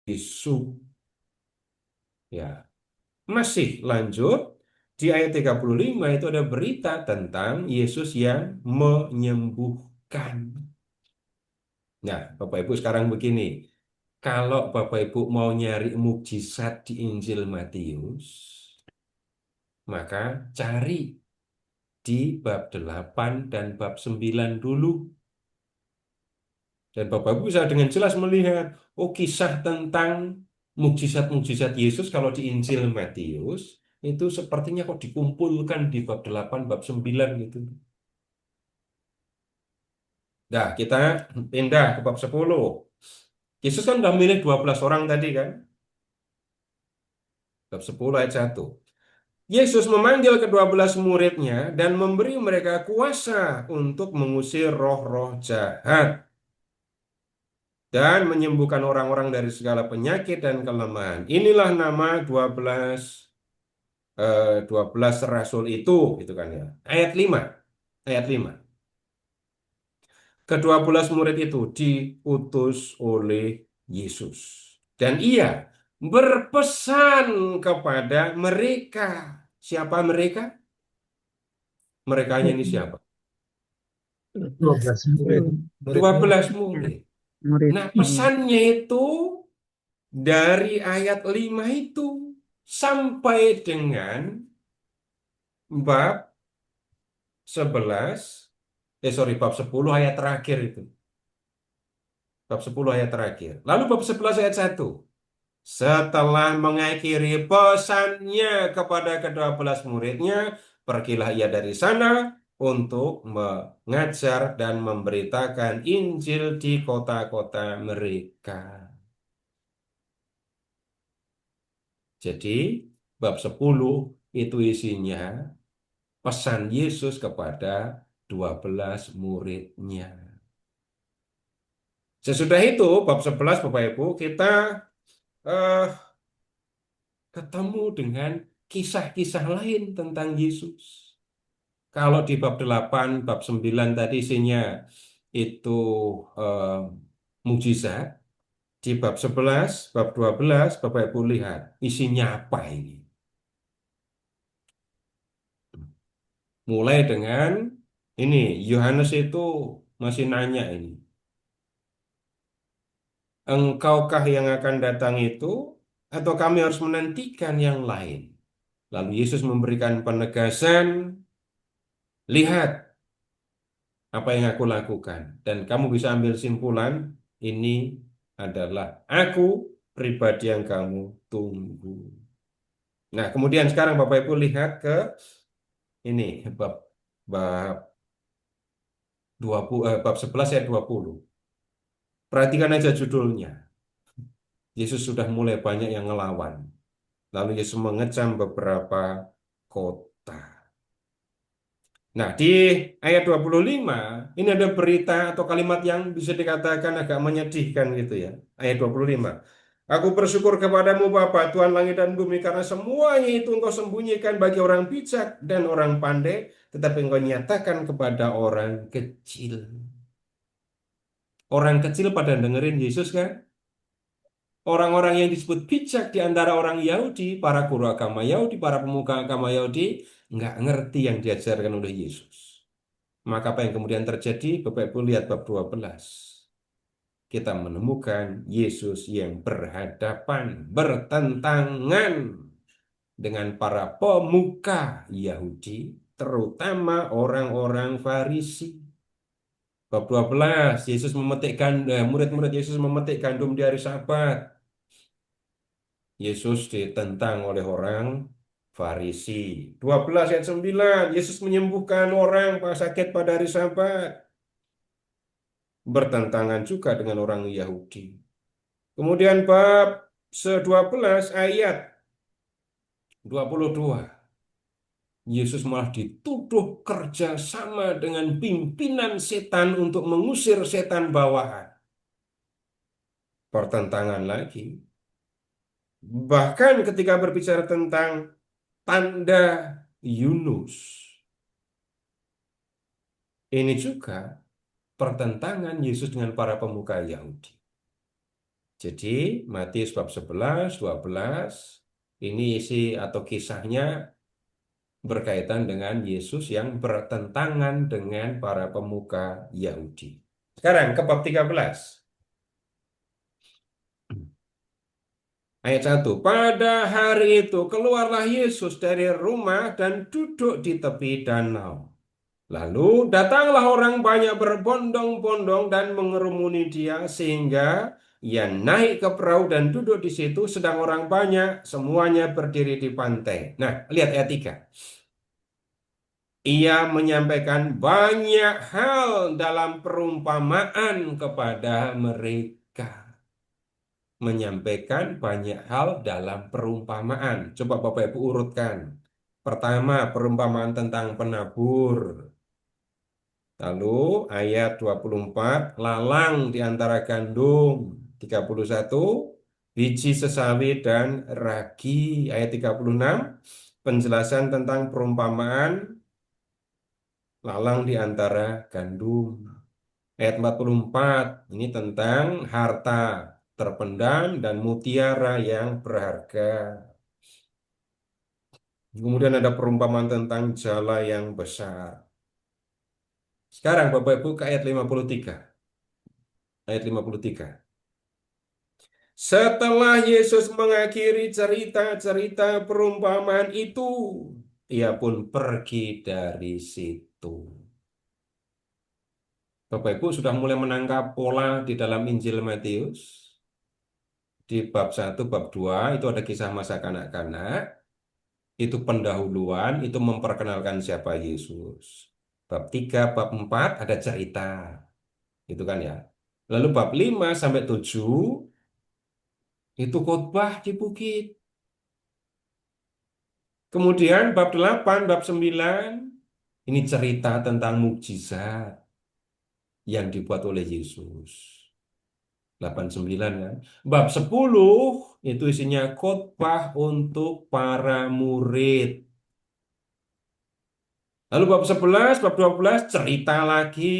bisu. Ya, masih lanjut. Di ayat 35 itu ada berita tentang Yesus yang menyembuhkan. Nah, Bapak Ibu sekarang begini. Kalau Bapak Ibu mau nyari mukjizat di Injil Matius, maka cari di bab 8 dan bab 9 dulu. Dan Bapak Ibu bisa dengan jelas melihat, oh kisah tentang mukjizat-mukjizat Yesus kalau di Injil Matius, itu sepertinya kok dikumpulkan di bab 8, bab 9 gitu. Nah, kita pindah ke bab 10. Yesus kan udah milih 12 orang tadi kan? Bab 10 ayat 1. Yesus memanggil ke-12 muridnya dan memberi mereka kuasa untuk mengusir roh-roh jahat dan menyembuhkan orang-orang dari segala penyakit dan kelemahan. Inilah nama 12 rasul itu, gitu kan ya. Ayat 5. Ayat 5. Ke-12 murid itu diutus oleh Yesus. Dan ia berpesan kepada mereka. Siapa mereka? Merekanya ini siapa? 12 murid. Murid-murid 12 murid. murid. Nah, pesannya itu dari ayat 5 itu sampai dengan bab 11, bab 10 ayat terakhir itu. Bab 10 ayat terakhir. Lalu bab 11 ayat 1. Setelah mengakhiri pesannya kepada ke-12 muridnya, pergilah ia dari sana untuk mengajar dan memberitakan Injil di kota-kota mereka. Jadi, bab 10 itu isinya pesan Yesus kepada 12 muridnya. Sesudah itu, bab 11, Bapak Ibu, kita eh, ketemu dengan kisah-kisah lain tentang Yesus. Kalau di bab 8, bab 9 tadi isinya itu eh, mukjizat. Di bab 11, bab 12, Bapak Ibu lihat isinya apa ini. Mulai dengan ini, Yohanes itu masih nanya ini. Engkaukah yang akan datang itu, atau kami harus menantikan yang lain? Lalu Yesus memberikan penegasan, lihat apa yang aku lakukan. Dan kamu bisa ambil simpulan, ini adalah aku pribadi yang kamu tunggu. Nah, kemudian sekarang Bapak Ibu lihat ke ini, bab bab 20, bab 11 ayat 20. Perhatikan aja judulnya. Yesus sudah mulai banyak yang ngelawan. Lalu Yesus mengecam beberapa kota. Nah, di ayat 25, ini ada berita atau kalimat yang bisa dikatakan agak menyedihkan gitu ya. Ayat 25. Aku bersyukur kepadamu Bapa, Tuhan langit dan bumi, karena semuanya itu engkau sembunyikan bagi orang bijak dan orang pandai, tetapi engkau nyatakan kepada orang kecil. Orang kecil pada dengerin Yesus kan? Orang-orang yang disebut bijak di antara orang Yahudi, para guru agama Yahudi, para pemuka agama Yahudi, nggak ngerti yang diajarkan oleh Yesus. Maka apa yang kemudian terjadi? Bapak Ibu lihat bab 12. Kita menemukan Yesus yang berhadapan, bertentangan dengan para pemuka Yahudi, terutama orang-orang Farisi. Bab 12, murid-murid Yesus memetik gandum di hari Sabat. Yesus ditentang oleh orang Farisi. 12 ayat 9, Yesus menyembuhkan orang sakit pada hari Sabat. Bertentangan juga dengan orang Yahudi. Kemudian bab 12 ayat 22. Yesus malah dituduh kerja sama dengan pimpinan setan untuk mengusir setan bawahan. Pertentangan lagi. Bahkan ketika berbicara tentang tanda Yunus, ini juga pertentangan Yesus dengan para pemuka Yahudi. Jadi Matius bab 11, 12 ini isi atau kisahnya berkaitan dengan Yesus yang bertentangan dengan para pemuka Yahudi. Sekarang ke bab 13. Ayat 1. Pada hari itu keluarlah Yesus dari rumah dan duduk di tepi danau. Lalu datanglah orang banyak berbondong-bondong dan mengerumuni dia sehingga ia naik ke perahu dan duduk di situ sedang orang banyak semuanya berdiri di pantai. Nah, lihat ayat 3. Ia menyampaikan banyak hal dalam perumpamaan kepada mereka. Menyampaikan banyak hal dalam perumpamaan. Coba Bapak Ibu urutkan. Pertama, perumpamaan tentang penabur. Lalu ayat 24, lalang di antara gandum. 31, biji sesawi dan ragi. Ayat 36, penjelasan tentang perumpamaan lalang di antara gandum. Ayat 44, ini tentang harta terpendam dan mutiara yang berharga. Kemudian ada perumpamaan tentang jala yang besar. Sekarang Bapak Ibu ke ayat 53. Ayat 53. Setelah Yesus mengakhiri cerita-cerita perumpamaan itu, ia pun pergi dari situ. Bapak Ibu sudah mulai menangkap pola di dalam Injil Matius. Di bab 1, bab 2 itu ada kisah masa kanak-kanak. Itu pendahuluan, itu memperkenalkan siapa Yesus. Bab 3, bab 4 ada cerita. Gitu kan ya. Lalu bab 5 sampai 7 itu khotbah di bukit. Kemudian bab 8, bab 9 ini cerita tentang mukjizat yang dibuat oleh Yesus. 8, 9 kan. Bab 10 itu isinya khotbah untuk para murid. Lalu bab 11, bab 12 cerita lagi.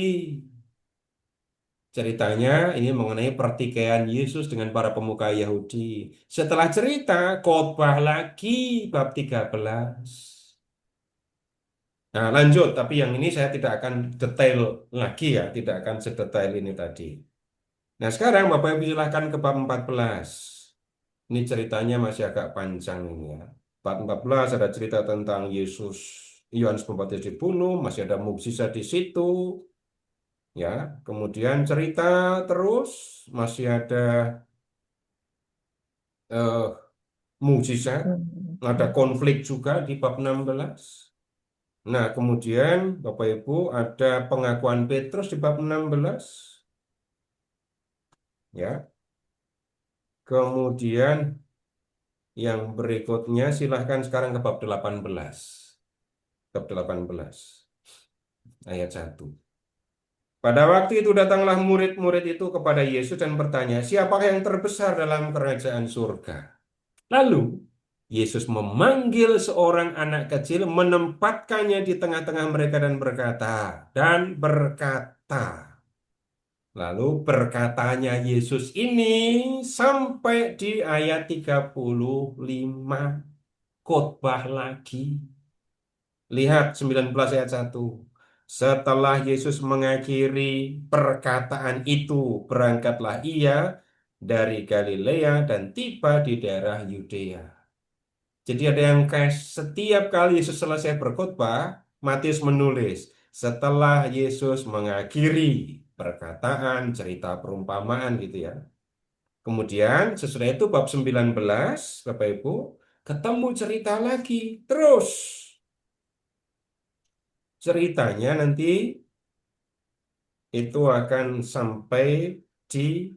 Ceritanya ini mengenai pertikaian Yesus dengan para pemuka Yahudi. Setelah cerita, khotbah lagi bab 13. Nah, lanjut, tapi yang ini saya tidak akan detail lagi ya, tidak akan sedetail ini tadi. Nah, sekarang Bapak Ibu silahkan ke bab 14. Ini ceritanya masih agak panjang ini ya. Bab 14 ada cerita tentang Yesus, Yohanes Pembaptis dibunuh, masih ada mukjizat di situ. Ya, kemudian cerita terus masih ada eh, mukjizat, ada konflik juga di bab 16. Nah, kemudian Bapak Ibu ada pengakuan Petrus di bab 16. Ya, kemudian yang berikutnya silahkan sekarang ke bab 18. Bab 18 ayat 1. Pada waktu itu datanglah murid-murid itu kepada Yesus dan bertanya, siapakah yang terbesar dalam kerajaan surga? Lalu Yesus memanggil seorang anak kecil, menempatkannya di tengah-tengah mereka dan berkata. Lalu berkatanya Yesus ini sampai di ayat 35, khotbah lagi. Lihat 19 ayat 1. Setelah Yesus mengakhiri perkataan itu, berangkatlah ia dari Galilea dan tiba di daerah Yudea. Jadi ada yang kayak setiap kali Yesus selesai berkhotbah, Matius menulis, setelah Yesus mengakhiri perkataan, cerita perumpamaan gitu ya. Kemudian sesudah itu bab 19, Bapak Ibu, ketemu cerita lagi. Terus ceritanya nanti itu akan sampai di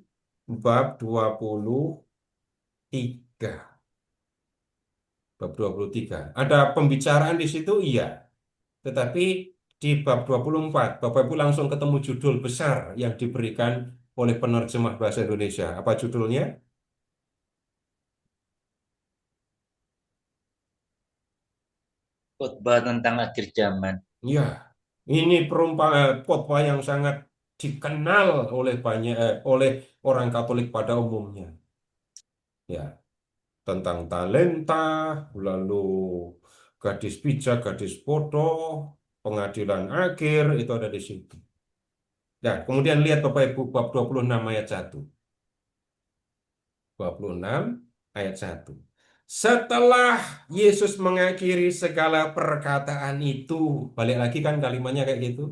bab 23. Bab 23. Ada pembicaraan di situ, iya. Tetapi di bab 24, Bapak Ibu langsung ketemu judul besar yang diberikan oleh penerjemah bahasa Indonesia. Apa judulnya? Khotbah tentang akhir zaman. Ya, ini khotbah yang sangat dikenal oleh oleh orang Katolik pada umumnya. Ya, tentang talenta, lalu gadis bijak, gadis bodoh, pengadilan akhir, itu ada di situ. Nah, kemudian lihat Bapak Ibu bab 26 ayat 1. 26 ayat 1. Setelah Yesus mengakhiri segala perkataan itu, balik lagi kan kalimatnya kayak gitu,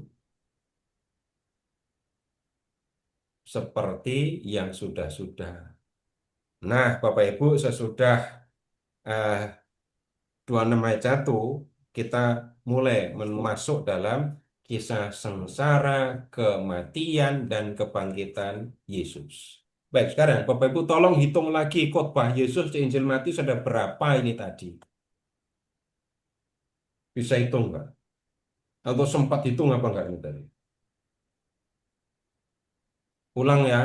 seperti yang sudah-sudah. Nah, Bapak Ibu, sesudah eh, 26 ayat 1, kita mulai masuk dalam kisah sengsara, kematian, dan kebangkitan Yesus. Baik, sekarang Bapak Ibu tolong hitung lagi khotbah Yesus di Injil Matius ada berapa ini tadi? Bisa hitung nggak? Atau sempat hitung apa enggak ini tadi? Ulang ya,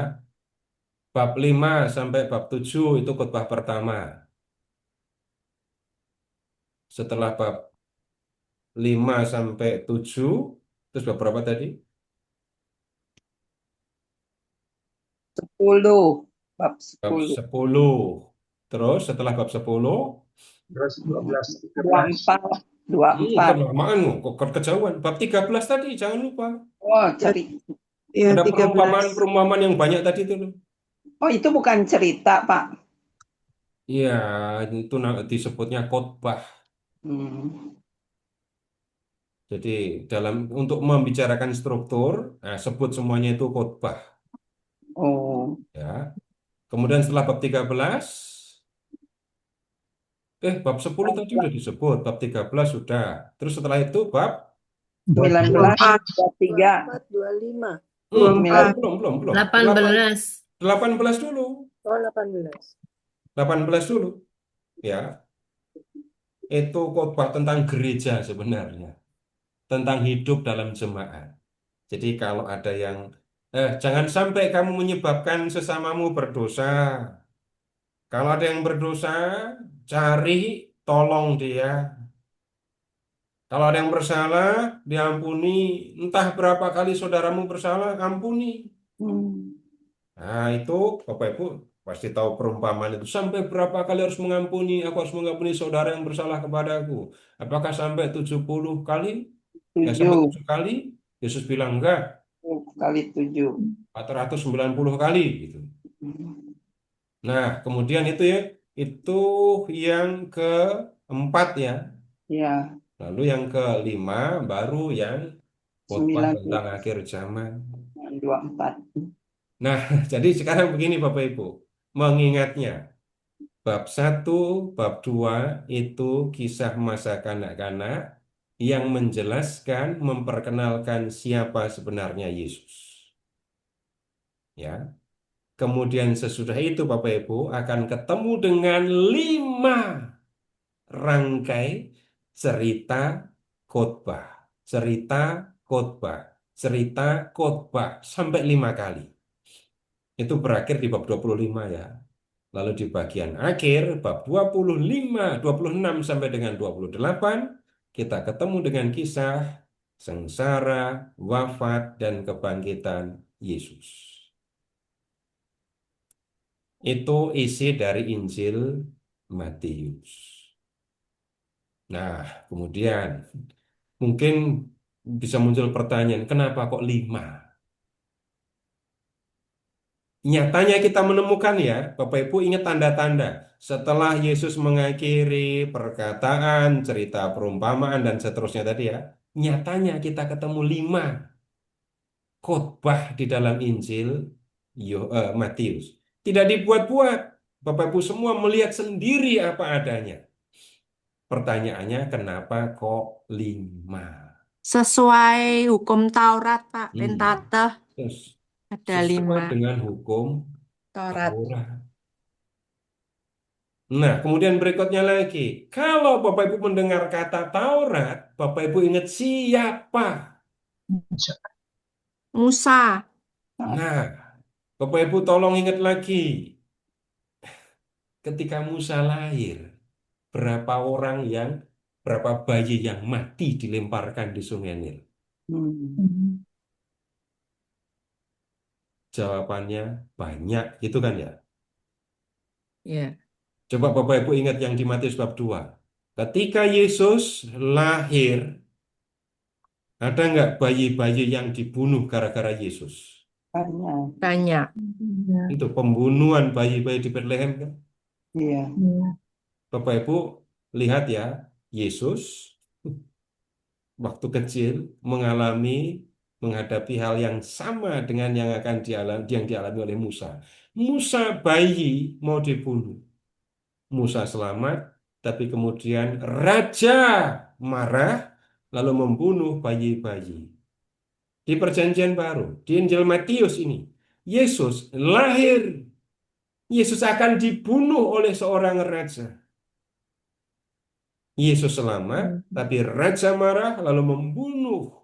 bab 5 sampai bab 7 itu khotbah pertama. Setelah bab 5 sampai 7, terus bab berapa tadi? 10, bab Bab 10. 10. Terus setelah bab 10, 12, 13. 24, 24. kelamaan kok kejauhan. Bab 13 tadi jangan lupa. Oh, Ya, Ada 13. perumpamaan-perumpamaan yang banyak tadi itu loh. oh, itu bukan cerita, Pak. Iya, itu disebutnya khotbah. Hmm. Jadi untuk membicarakan struktur, nah, sebut semuanya itu khotbah. Oh, Ya. Kemudian setelah bab 13, bab 10 tadi udah disebut, bab 13 sudah. Terus setelah itu bab 19, 23. 25. belum, 9. belum. 18. 18 dulu. Oh, 18. 18 dulu. Ya, itu khotbah tentang gereja sebenarnya, tentang hidup dalam jemaat. Jadi kalau ada yang jangan sampai kamu menyebabkan sesamamu berdosa. Kalau ada yang berdosa, cari tolong dia. Kalau ada yang bersalah, diampuni. Entah berapa kali saudaramu bersalah, ampuni. Hmm. Nah, itu Bapak Ibu pasti tahu perumpamaan itu. Sampai berapa kali harus mengampuni? Aku harus mengampuni saudara yang bersalah kepadaku. Apakah sampai 70 kali? Ya, sampai 7 7 kali? Yesus bilang enggak, kali 7. 490 kali gitu. Nah, kemudian itu ya, itu yang keempat ya. Ya, Lalu yang kelima baru yang khotbah 19, tentang akhir zaman. 24. Nah, jadi sekarang begini Bapak Ibu, mengingatnya, bab 1, bab 2 itu kisah masa kanak-kanak yang menjelaskan, memperkenalkan siapa sebenarnya Yesus. Ya. Kemudian sesudah itu Bapak Ibu akan ketemu dengan 5 rangkai cerita khotbah, cerita khotbah, cerita khotbah sampai 5 kali. Itu berakhir di bab 25 ya. Lalu di bagian akhir bab 26 sampai dengan 28 kita ketemu dengan kisah sengsara, wafat dan kebangkitan Yesus. Itu isi dari Injil Matius. Nah, kemudian mungkin bisa muncul pertanyaan, kenapa kok 5? Nyatanya kita menemukan ya, Bapak Ibu ingat tanda-tanda. Setelah Yesus mengakhiri perkataan, cerita perumpamaan, dan seterusnya tadi ya, nyatanya kita ketemu 5 khotbah di dalam Injil Matius. Tidak dibuat-buat. Bapak Ibu semua melihat sendiri apa adanya. Pertanyaannya, kenapa kok 5? Sesuai hukum Taurat, Pak. Hmm. Pentateuch Terus, ada sesuai 5. dengan hukum Taurat. Taurat. Nah, kemudian berikutnya lagi, kalau Bapak Ibu mendengar kata Taurat, Bapak Ibu ingat siapa? Musa. Nah, Bapak Ibu tolong ingat lagi, ketika Musa lahir, berapa bayi yang mati dilemparkan di Sungai Nil? Hmm. Jawabannya banyak, gitu kan ya? Ya. Coba Bapak Ibu ingat yang di Matius bab 2. Ketika Yesus lahir, ada nggak bayi-bayi yang dibunuh gara-gara Yesus? Banyak. Banyak. Itu pembunuhan bayi-bayi di Bethlehem kan? Iya. Bapak Ibu lihat ya, Yesus waktu kecil menghadapi hal yang sama dengan yang dialami oleh Musa. Musa bayi mau dibunuh. Musa selamat, tapi kemudian raja marah lalu membunuh bayi-bayi. Di Perjanjian Baru, di Injil Matius ini, Yesus lahir. Yesus akan dibunuh oleh seorang raja. Yesus selamat, tapi raja marah lalu membunuh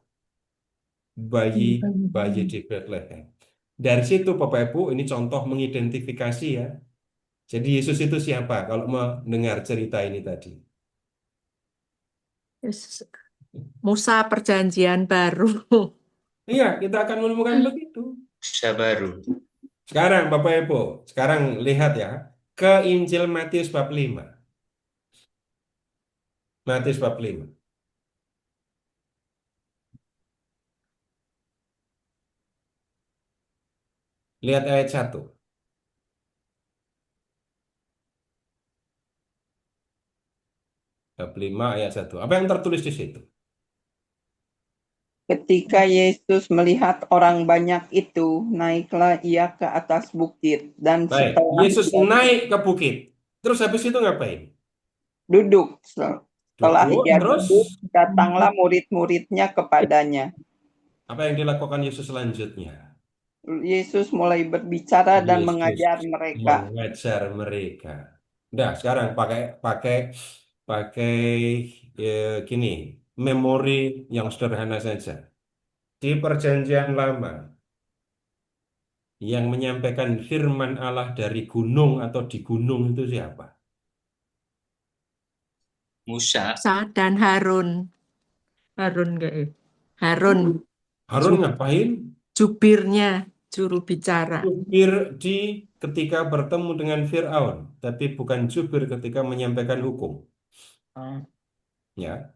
bayi-bayi di Bethlehem. Dari situ Bapak Ibu, ini contoh mengidentifikasi ya. Jadi Yesus itu siapa kalau mendengar cerita ini tadi? Yesus. Musa Perjanjian Baru. Iya, kita akan menemukan begitu. Musa baru. Sekarang Bapak Ibu, sekarang lihat ya ke Injil Matius bab 5. Matius bab 5. Lihat ayat 1. Bab 5 ayat 1. Apa yang tertulis di situ? Ketika Yesus melihat orang banyak itu, naiklah ia ke atas bukit, dan Baik, setelah Yesus ia naik ke bukit. Terus habis itu ngapain? duduk, setelah Duduk, ia terus duduk, datanglah murid-muridnya kepadanya. apa yang dilakukan Yesus selanjutnya? Yesus mulai berbicara dan Yesus mengajar mereka. mengajar mereka. Udah, sekarang pakai pakai pakai gini, memori yang sederhana saja. Di Perjanjian Lama, yang menyampaikan firman Allah dari gunung atau di gunung itu siapa? Musa. Musa dan Harun. Harun enggak ya? Harun. Harun ngapain? Jubirnya, juru bicara. Jubir ketika bertemu dengan Firaun, tapi bukan jubir ketika menyampaikan hukum. Ya.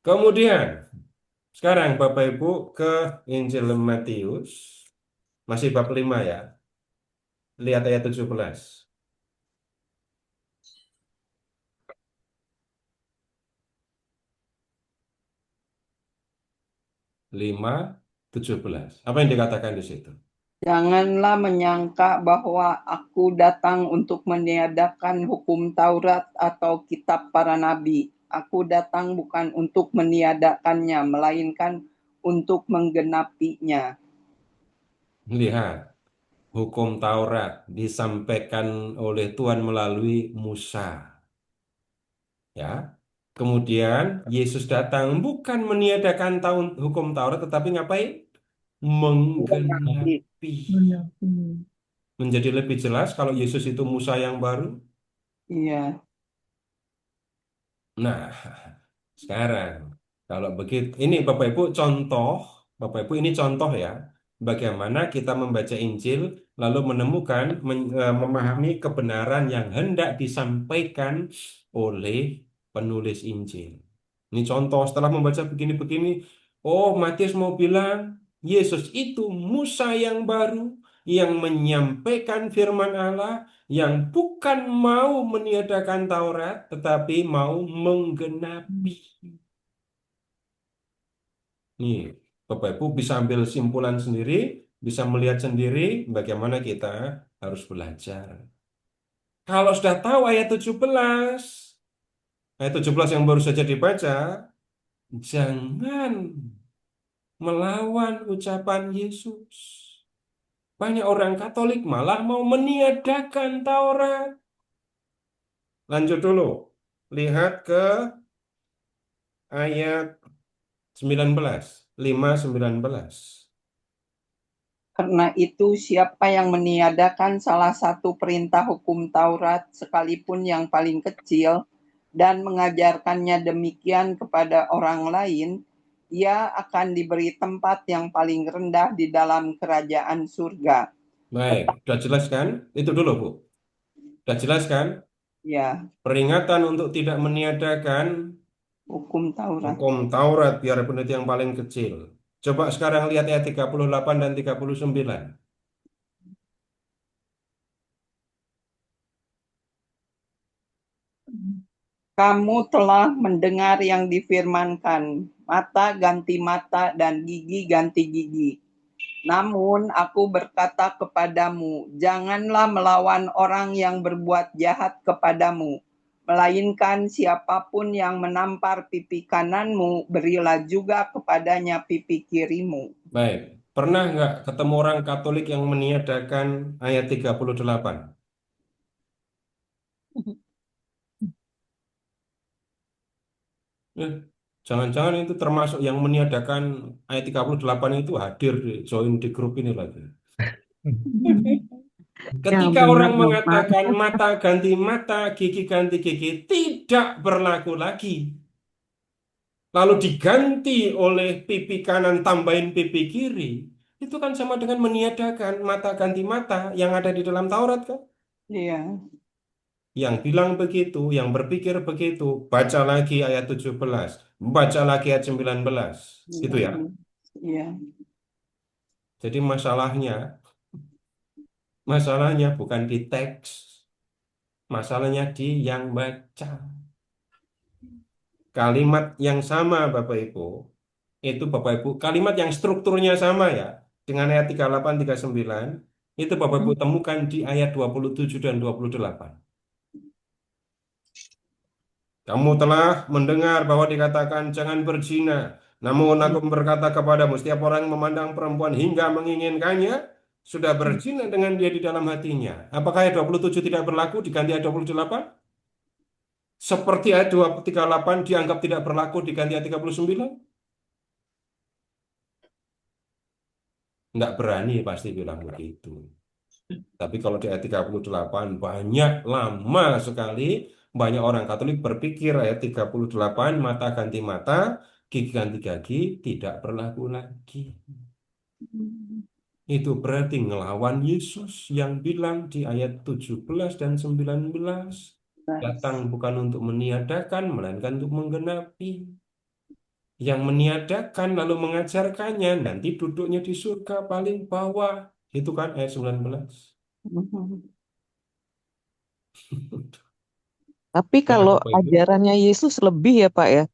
Kemudian, sekarang Bapak Ibu ke Injil Matius, masih bab 5 ya. Lihat ayat 17. 5:17. Apa yang dikatakan di situ? Janganlah menyangka bahwa aku datang untuk meniadakan hukum Taurat atau kitab para nabi. Aku datang bukan untuk meniadakannya, melainkan untuk menggenapinya. Lihat, hukum Taurat disampaikan oleh Tuhan melalui Musa. Ya. Kemudian Yesus datang bukan meniadakan hukum Taurat, tetapi ngapain? Menggenapi. Menjadi lebih jelas kalau Yesus itu Musa yang baru. Iya. Nah, sekarang kalau begitu, ini Bapak Ibu ini contoh ya, bagaimana kita membaca Injil lalu menemukan, memahami kebenaran yang hendak disampaikan oleh penulis Injil. Ini contoh setelah membaca begini-begini, oh Matius mau bilang Yesus itu Musa yang baru yang menyampaikan firman Allah yang bukan mau meniadakan Taurat tetapi mau menggenapi. Nih, Bapak Ibu bisa ambil simpulan sendiri, bisa melihat sendiri bagaimana kita harus belajar. Kalau sudah tahu ayat 17 yang baru saja dibaca, jangan melawan ucapan Yesus. Banyak orang Katolik malah mau meniadakan Taurat. Lanjut dulu. Lihat ke ayat 19. 5:19. Karena itu, siapa yang meniadakan salah satu perintah hukum Taurat, sekalipun yang paling kecil, dan mengajarkannya demikian kepada orang lain, ia akan diberi tempat yang paling rendah di dalam kerajaan surga. Baik, sudah jelas kan? Itu dulu, Bu. Sudah jelas kan? Ya, Peringatan untuk tidak meniadakan hukum Taurat. hukum Taurat biarpun itu yang paling kecil. Coba sekarang lihat ayat 38 dan 39. Kamu telah mendengar yang difirmankan, mata ganti mata dan gigi ganti gigi. Namun aku berkata kepadamu, janganlah melawan orang yang berbuat jahat kepadamu, melainkan siapapun yang menampar pipi kananmu, berilah juga kepadanya pipi kirimu. Baik, pernah nggak ketemu orang Katolik yang meniadakan ayat 38? Eh, jangan-jangan itu termasuk yang meniadakan ayat 38 itu hadir join di grup ini lagi. Yang Ketika benar orang dong, Pak. mengatakan mata ganti mata, gigi ganti gigi, tidak berlaku lagi. Lalu diganti oleh pipi kanan tambahin pipi kiri. Itu kan sama dengan meniadakan mata ganti mata yang ada di dalam Taurat kan? Iya, Yang bilang begitu, yang berpikir begitu, baca lagi ayat 17, baca lagi ayat 19. Gitu ya. iya. Jadi masalahnya bukan di teks, masalahnya di yang baca. Kalimat yang sama Bapak Ibu, itu Bapak Ibu, kalimat yang strukturnya sama ya, dengan ayat 38, 39, itu Bapak Ibu temukan di ayat 27 dan 28. Kamu telah mendengar bahwa dikatakan jangan berzina. Namun aku berkata kepadamu, setiap orang yang memandang perempuan hingga menginginkannya, sudah berzina dengan dia di dalam hatinya. Apakah ayat 27 tidak berlaku diganti ayat 28? Seperti ayat 238 dianggap tidak berlaku diganti ayat 39? Nggak berani pasti bilang begitu. Tapi kalau di ayat 38 banyak lama sekali banyak orang Katolik berpikir ayat 38 mata ganti mata, gigi ganti gigi tidak berlaku lagi. Itu berarti ngelawan Yesus yang bilang di ayat 17 dan 19 datang bukan untuk meniadakan melainkan untuk menggenapi. Yang meniadakan lalu mengajarkannya nanti duduknya di surga paling bawah. Itu kan ayat 19. Tapi Nah, kalau Bapak Ibu, ajarannya Yesus lebih ya Pak ya.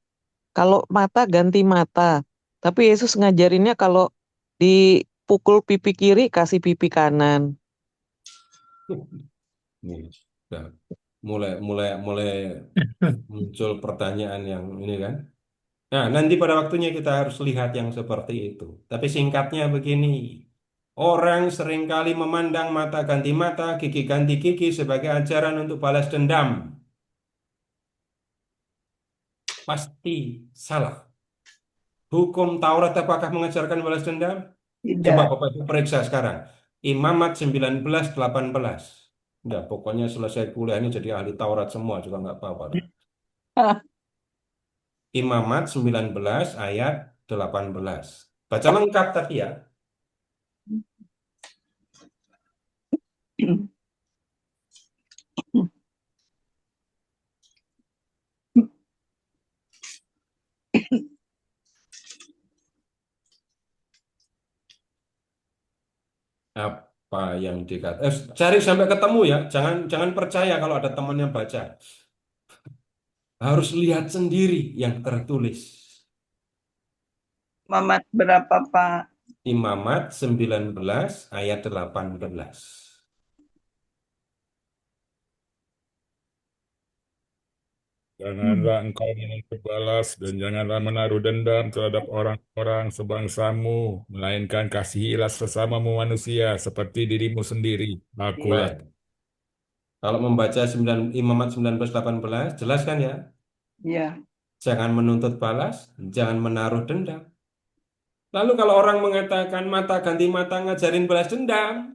Kalau mata ganti mata. Tapi Yesus ngajarinnya kalau dipukul pipi kiri kasih pipi kanan. nih, nah, mulai mulai mulai muncul pertanyaan yang ini kan. Nah, nanti pada waktunya kita harus lihat yang seperti itu. Tapi singkatnya begini, orang seringkali memandang mata ganti mata, gigi ganti gigi sebagai ajaran untuk balas dendam. Pasti salah. Hukum Taurat apakah mengajarkan balas dendam? Coba Tidak. Bapak Ibu periksa sekarang. Imamat 19:18. Ya, pokoknya selesai kuliah ini jadi ahli Taurat semua juga nggak apa-apa. Dah. Imamat 19 ayat 18. Baca lengkap tapi ya. Apa yang dikatakan. Cari sampai ketemu ya. Jangan percaya kalau ada teman yang baca. Harus lihat sendiri yang tertulis. Mamat berapa, Pak? Imamat 19 ayat 18. Janganlah engkau menuntut balas dan janganlah menaruh dendam terhadap orang-orang sebangsamu, melainkan kasihilah sesamamu manusia seperti dirimu sendiri. Akulah. Baik. Kalau membaca Imamat 19:18, jelas kan ya? Ya. Jangan menuntut balas, jangan menaruh dendam. Lalu kalau orang mengatakan mata ganti mata ngajarin balas dendam,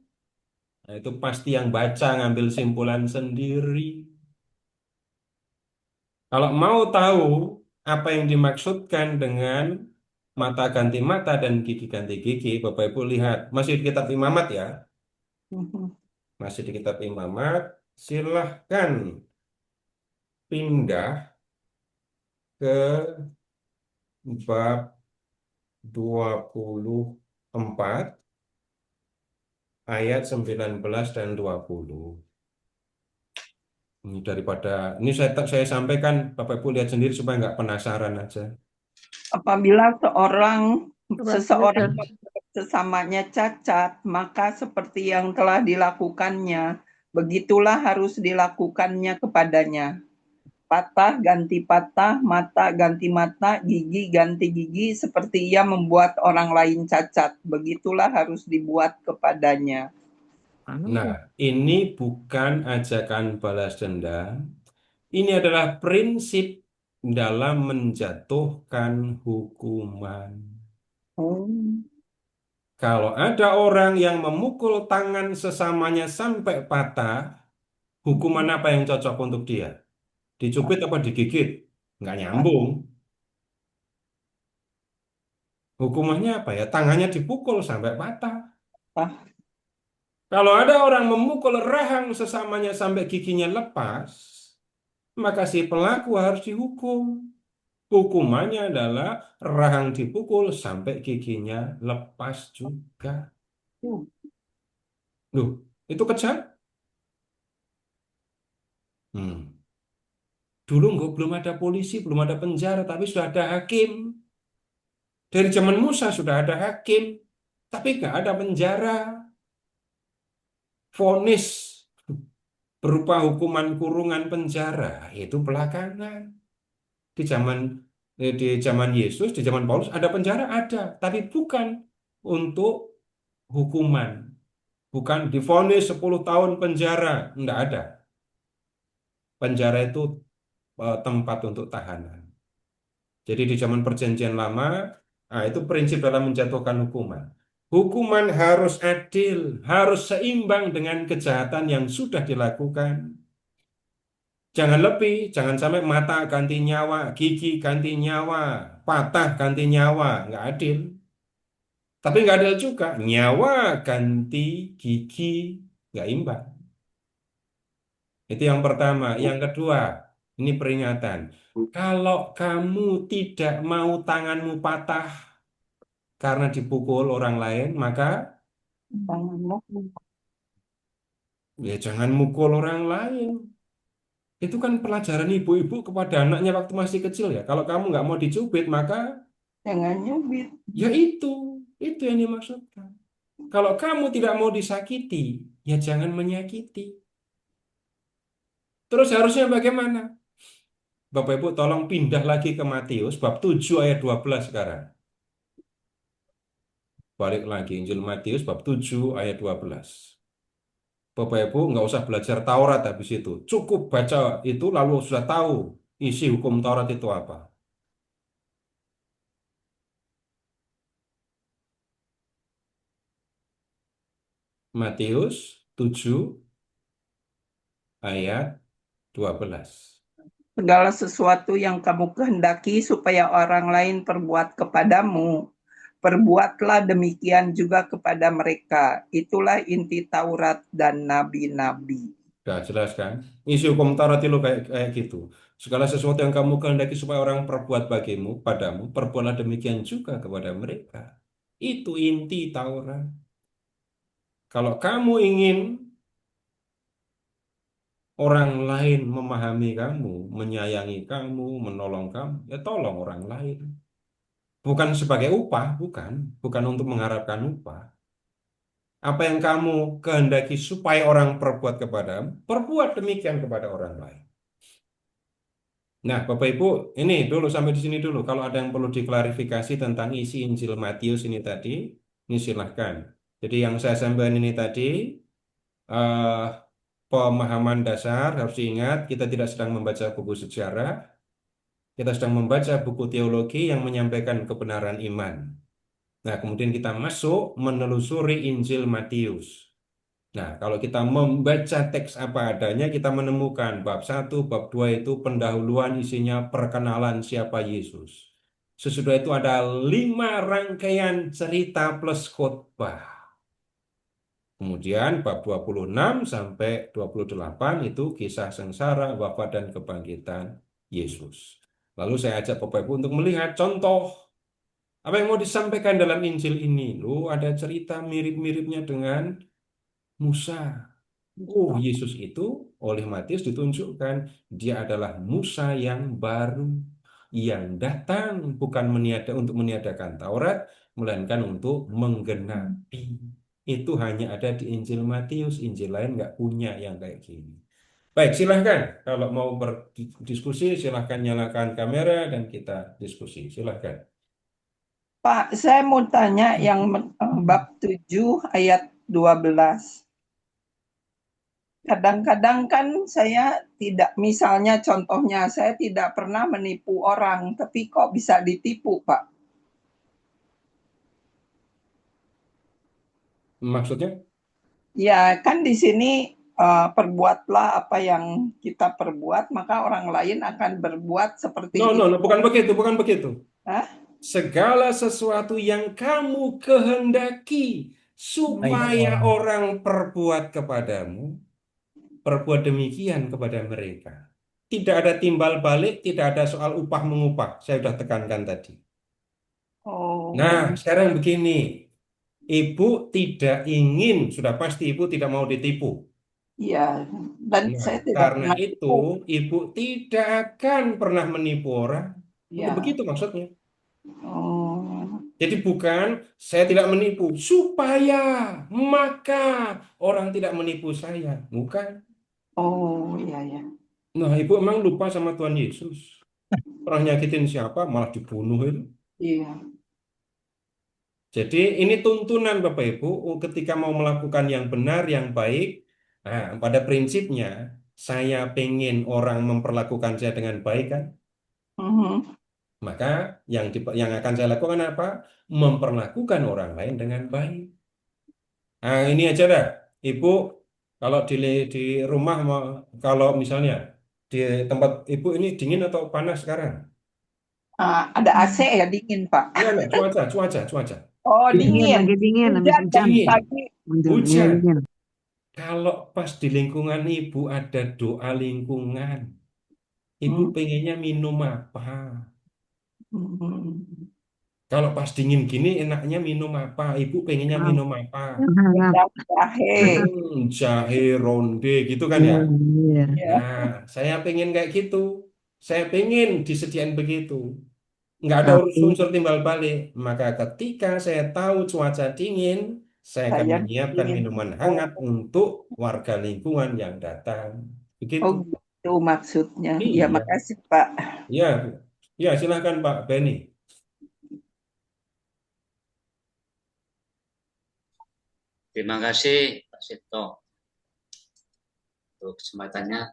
nah itu pasti yang baca ngambil simpulan sendiri. Kalau mau tahu apa yang dimaksudkan dengan mata ganti mata dan gigi ganti gigi, Bapak Ibu lihat, masih di kitab Imamat ya, masih di kitab Imamat, silahkan pindah ke bab 24 ayat 19 dan 20. Ini daripada ini saya sampaikan Bapak Ibu lihat sendiri supaya nggak penasaran aja. Apabila Coba seseorang belajar. membuat sesamanya cacat, maka seperti yang telah dilakukannya, begitulah harus dilakukannya kepadanya. Patah ganti patah, mata ganti mata, gigi ganti gigi, seperti ia membuat orang lain cacat. Begitulah harus dibuat kepadanya. Nah, ini bukan ajakan balas dendam. Ini adalah prinsip dalam menjatuhkan hukuman. Oh, Kalau ada orang yang memukul tangan sesamanya sampai patah, hukuman apa yang cocok untuk dia? Dicubit apa digigit? Nggak nyambung. Hukumannya apa ya? Tangannya dipukul sampai patah. ah, Kalau ada orang memukul rahang sesamanya sampai giginya lepas, maka si pelaku harus dihukum. Hukumannya adalah rahang dipukul sampai giginya lepas juga. Loh, itu kejam? Hmm. Dulu nggak belum ada polisi, belum ada penjara, tapi sudah ada hakim. Dari zaman Musa sudah ada hakim, tapi nggak ada penjara. Vonis berupa hukuman kurungan penjara itu belakangan. Di zaman Yesus, di zaman Paulus ada penjara ada, tapi bukan untuk hukuman, bukan divonis 10 tahun penjara, enggak ada. Penjara itu tempat untuk tahanan. Jadi di zaman Perjanjian Lama, itu prinsip dalam menjatuhkan hukuman. Hukuman harus adil, harus seimbang dengan kejahatan yang sudah dilakukan. Jangan lebih, jangan sampai mata ganti nyawa, gigi ganti nyawa, patah ganti nyawa, nggak adil. Tapi nggak adil juga, nyawa ganti gigi, nggak imbang. Itu yang pertama. Yang kedua, ini peringatan. Kalau kamu tidak mau tanganmu patah karena dipukul orang lain, maka ya jangan mukul orang lain. Itu kan pelajaran ibu-ibu kepada anaknya waktu masih kecil ya. Kalau kamu nggak mau dicubit, maka jangan nyubit. ya itu yang dimaksudkan. Kalau kamu tidak mau disakiti, ya jangan menyakiti. Terus harusnya bagaimana? Bapak Ibu tolong pindah lagi ke Matius bab 7 ayat 12 sekarang. Balik lagi Injil Matius bab 7 ayat 12. Bapak Ibu nggak usah belajar Taurat habis itu. Cukup baca itu lalu sudah tahu isi hukum Taurat itu apa. Matius 7 ayat 12. Segala sesuatu yang kamu kehendaki supaya orang lain perbuat kepadamu, perbuatlah demikian juga kepada mereka. Itulah inti Taurat dan nabi-nabi. Sudah jelas kan? Isi hukum Taurat itu kayak gitu. Segala sesuatu yang kamu kehendaki supaya orang perbuat bagimu, padamu, perbuatlah demikian juga kepada mereka. Itu inti Taurat. Kalau kamu ingin orang lain memahami kamu, menyayangi kamu, menolong kamu, ya tolong orang lain. Bukan sebagai upah, bukan untuk mengharapkan upah. Apa yang kamu kehendaki supaya orang perbuat kepadamu, perbuat demikian kepada orang lain. Nah, Bapak Ibu, ini dulu sampai di sini dulu. Kalau ada yang perlu diklarifikasi tentang isi Injil Matius ini tadi, ini silahkan. Jadi yang saya sampaikan ini tadi, eh, pemahaman dasar harus diingat, kita tidak sedang membaca buku sejarah, kita sedang membaca buku teologi yang menyampaikan kebenaran iman. Nah, kemudian kita masuk menelusuri Injil Matius. Nah, kalau kita membaca teks apa adanya, kita menemukan bab 1, bab 2 itu pendahuluan isinya perkenalan siapa Yesus. Sesudah itu ada 5 rangkaian cerita plus khotbah. Kemudian bab 26 sampai 28 itu kisah sengsara, wafat dan kebangkitan Yesus. Lalu saya ajak Bapak Ibu untuk melihat contoh apa yang mau disampaikan dalam Injil ini. Loh, ada cerita mirip-miripnya dengan Musa. Oh, Yesus itu oleh Matius ditunjukkan dia adalah Musa yang baru, yang datang bukan untuk meniadakan Taurat, melainkan untuk menggenapi. Itu hanya ada di Injil Matius, Injil lain nggak punya yang kayak gini. Baik, silahkan. Kalau mau berdiskusi, silahkan nyalakan kamera dan kita diskusi. Silahkan. Pak, saya mau tanya yang bab 7 ayat 12. Kadang-kadang kan saya tidak, misalnya contohnya, saya tidak pernah menipu orang, tapi kok bisa ditipu, Pak? Maksudnya? Ya, kan di sini perbuatlah apa yang kita perbuat, maka orang lain akan berbuat seperti No, itu. bukan begitu, bukan begitu. Hah? Segala sesuatu yang kamu kehendaki supaya orang perbuat kepadamu, perbuat demikian kepada mereka. Tidak ada timbal balik, tidak ada soal upah mengupah. Saya sudah tekankan tadi. Oh, Nah, sekarang begini. Ibu tidak ingin, sudah pasti ibu tidak mau ditipu. iya. Dan Nah, saya tidak karena pernah itu tipu. ibu tidak akan pernah menipu orang. Bukan Ya. begitu maksudnya. Oh, Jadi bukan saya tidak menipu supaya maka orang tidak menipu saya. Bukan. oh, iya ya. Nah, ibu emang lupa sama Tuhan Yesus. Pernah nyakitin siapa malah dibunuh itu. Iya. Jadi ini tuntunan Bapak Ibu ketika mau melakukan yang benar, yang baik. Nah, pada prinsipnya saya pengen orang memperlakukan saya dengan baik kan. Mhm. Maka yang akan saya lakukan apa? Memperlakukan orang lain dengan baik. Nah, ini aja dah. Ibu, kalau di rumah, kalau misalnya di tempat Ibu ini dingin atau panas sekarang? Ada AC ya, dingin, Pak. Enggak, cuaca. Oh, dingin. lagi dingin, habis Hujan hujan. dari Dingin, pagi. hujan. Dingin. Kalau pas di lingkungan Ibu ada doa lingkungan, Ibu Hmm. pengennya minum apa? Hmm. Kalau pas dingin gini enaknya minum apa? Ibu pengennya minum apa? Hangat. Jahe. Jahe ronde gitu kan ya? Iya. Ya. Nah, saya pengen kayak gitu. Saya pengen disediain begitu. Nggak ada Tapi unsur timbal balik. Maka ketika saya tahu cuaca dingin, saya akan Saya menyiapkan bikin. minuman hangat untuk warga lingkungan yang datang. Begitu. Oh, gitu maksudnya. Ya, Iya, makasih, Pak. iya, iya. Silahkan Pak Benny. Terima kasih Pak Seto untuk kesempatannya.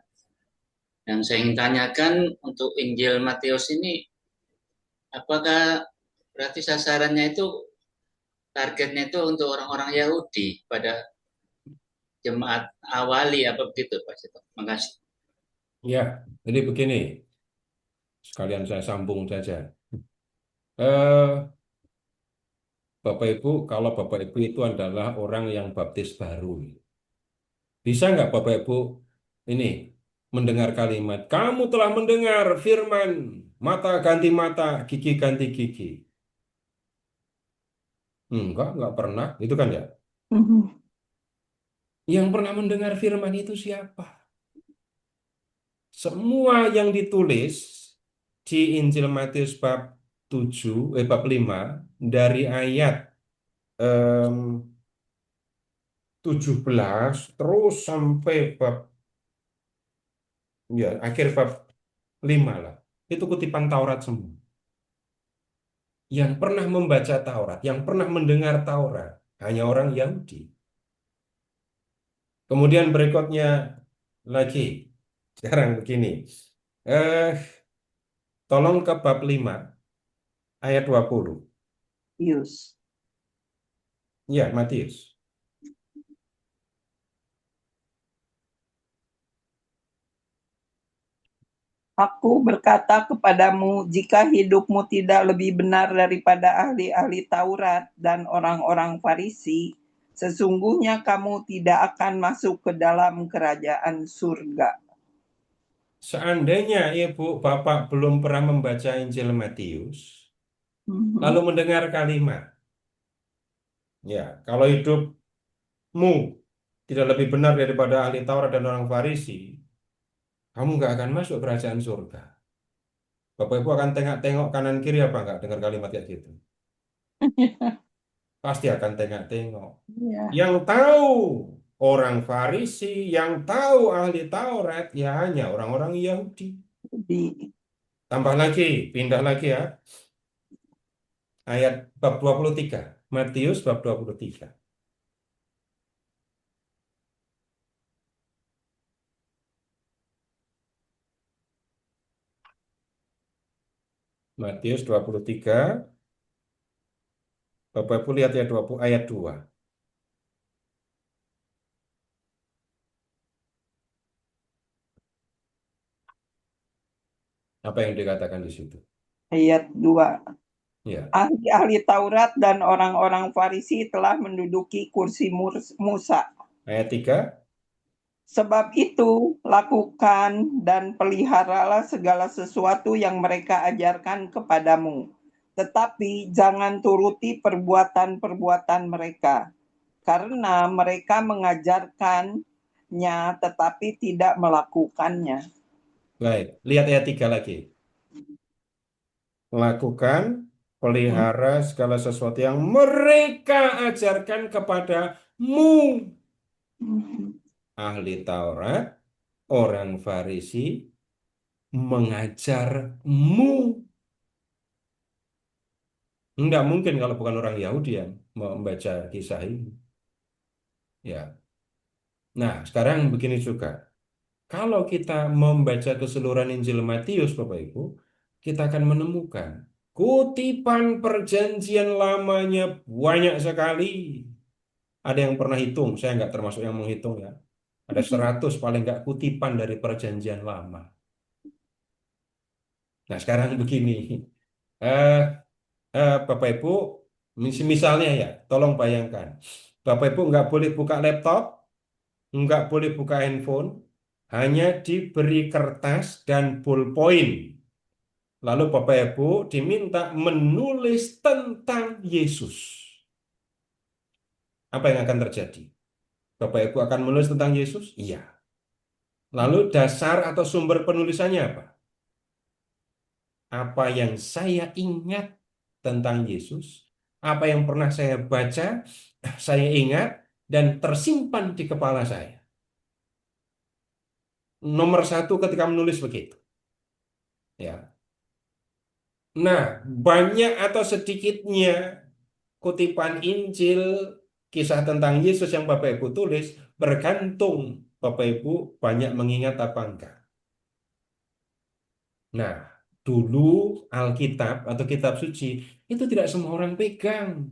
Yang saya ingin tanyakan untuk Injil Matius ini, apakah berarti sasarannya itu, targetnya itu untuk orang-orang Yahudi pada jemaat awali apa begitu Pak Seto? Terima kasih. Ya, jadi begini. Sekalian saya sambung saja. Eh, Bapak Ibu, kalau Bapak Ibu itu adalah orang yang baptis baru, bisa nggak Bapak Ibu ini mendengar kalimat, kamu telah mendengar firman, mata ganti mata, gigi ganti gigi. Enggak pernah, itu kan ya. Mhm. Yang pernah mendengar firman itu siapa? Semua yang ditulis di Injil Matius bab 5 dari ayat 17 terus sampai bab akhir bab 5 lah. Itu kutipan Taurat semua. Yang pernah membaca Taurat, yang pernah mendengar Taurat, hanya orang Yahudi. Kemudian berikutnya lagi, sekarang begini. Tolong ke bab 5 ayat 20. Yus. Ya, Matius. Aku berkata kepadamu, jika hidupmu tidak lebih benar daripada ahli-ahli Taurat dan orang-orang Farisi, Sesungguhnya kamu tidak akan masuk ke dalam kerajaan surga. Seandainya Ibu Bapak belum pernah membaca Injil Matius, lalu mendengar kalimat, ya, kalau hidupmu tidak lebih benar daripada ahli Taurat dan orang Farisi, kamu nggak akan masuk kerajaan surga. Bapak Ibu akan tengok-tengok kanan kiri apa nggak dengar kalimat kayak gitu? Pasti akan tengok-tengok. Ya, Yang tahu orang Farisi, yang tahu ahli Taurat, ya hanya orang-orang Yahudi. di Tambah lagi, pindah lagi ya. Ayat bab 23. Matius bab 23. Matius 23. Bapak Ibu lihat ya 20, ayat 2. Apa yang dikatakan di situ? ayat 2. Ya, Ahli-ahli Taurat dan orang-orang Farisi telah menduduki kursi Musa. ayat 3. Sebab itu, lakukan dan peliharalah segala sesuatu yang mereka ajarkan kepadamu. Tetapi jangan turuti perbuatan-perbuatan mereka, karena mereka mengajarkannya tetapi tidak melakukannya. Baik, lihat ayat 3 lagi. Lakukan, pelihara segala sesuatu yang mereka ajarkan kepadamu. Ahli Taurat, orang Farisi, mengajarmu. Enggak mungkin kalau bukan orang Yahudi yang membaca kisah ini. Ya. Nah, sekarang begini juga. Kalau kita membaca keseluruhan Injil Matius, Bapak Ibu, kita akan menemukan kutipan perjanjian lamanya banyak sekali. Ada yang pernah hitung, saya nggak termasuk yang menghitung ya. Ada 100 paling nggak kutipan dari perjanjian lama. Nah, sekarang begini. Eh, Bapak Ibu, misalnya ya, tolong bayangkan. Bapak Ibu nggak boleh buka laptop, nggak boleh buka handphone, hanya diberi kertas dan ballpoint. Lalu Bapak Ibu diminta menulis tentang Yesus. Apa yang akan terjadi? Bapak Ibu akan menulis tentang Yesus? Iya. Lalu dasar atau sumber penulisannya apa? Apa yang saya ingat tentang Yesus, apa yang pernah saya baca, saya ingat, dan tersimpan di kepala saya. Nomor satu ketika menulis begitu. Ya. Nah, banyak atau sedikitnya kutipan Injil, kisah tentang Yesus yang Bapak Ibu tulis, bergantung Bapak Ibu banyak mengingat apa enggak. Nah, dulu Alkitab atau kitab suci itu tidak semua orang pegang.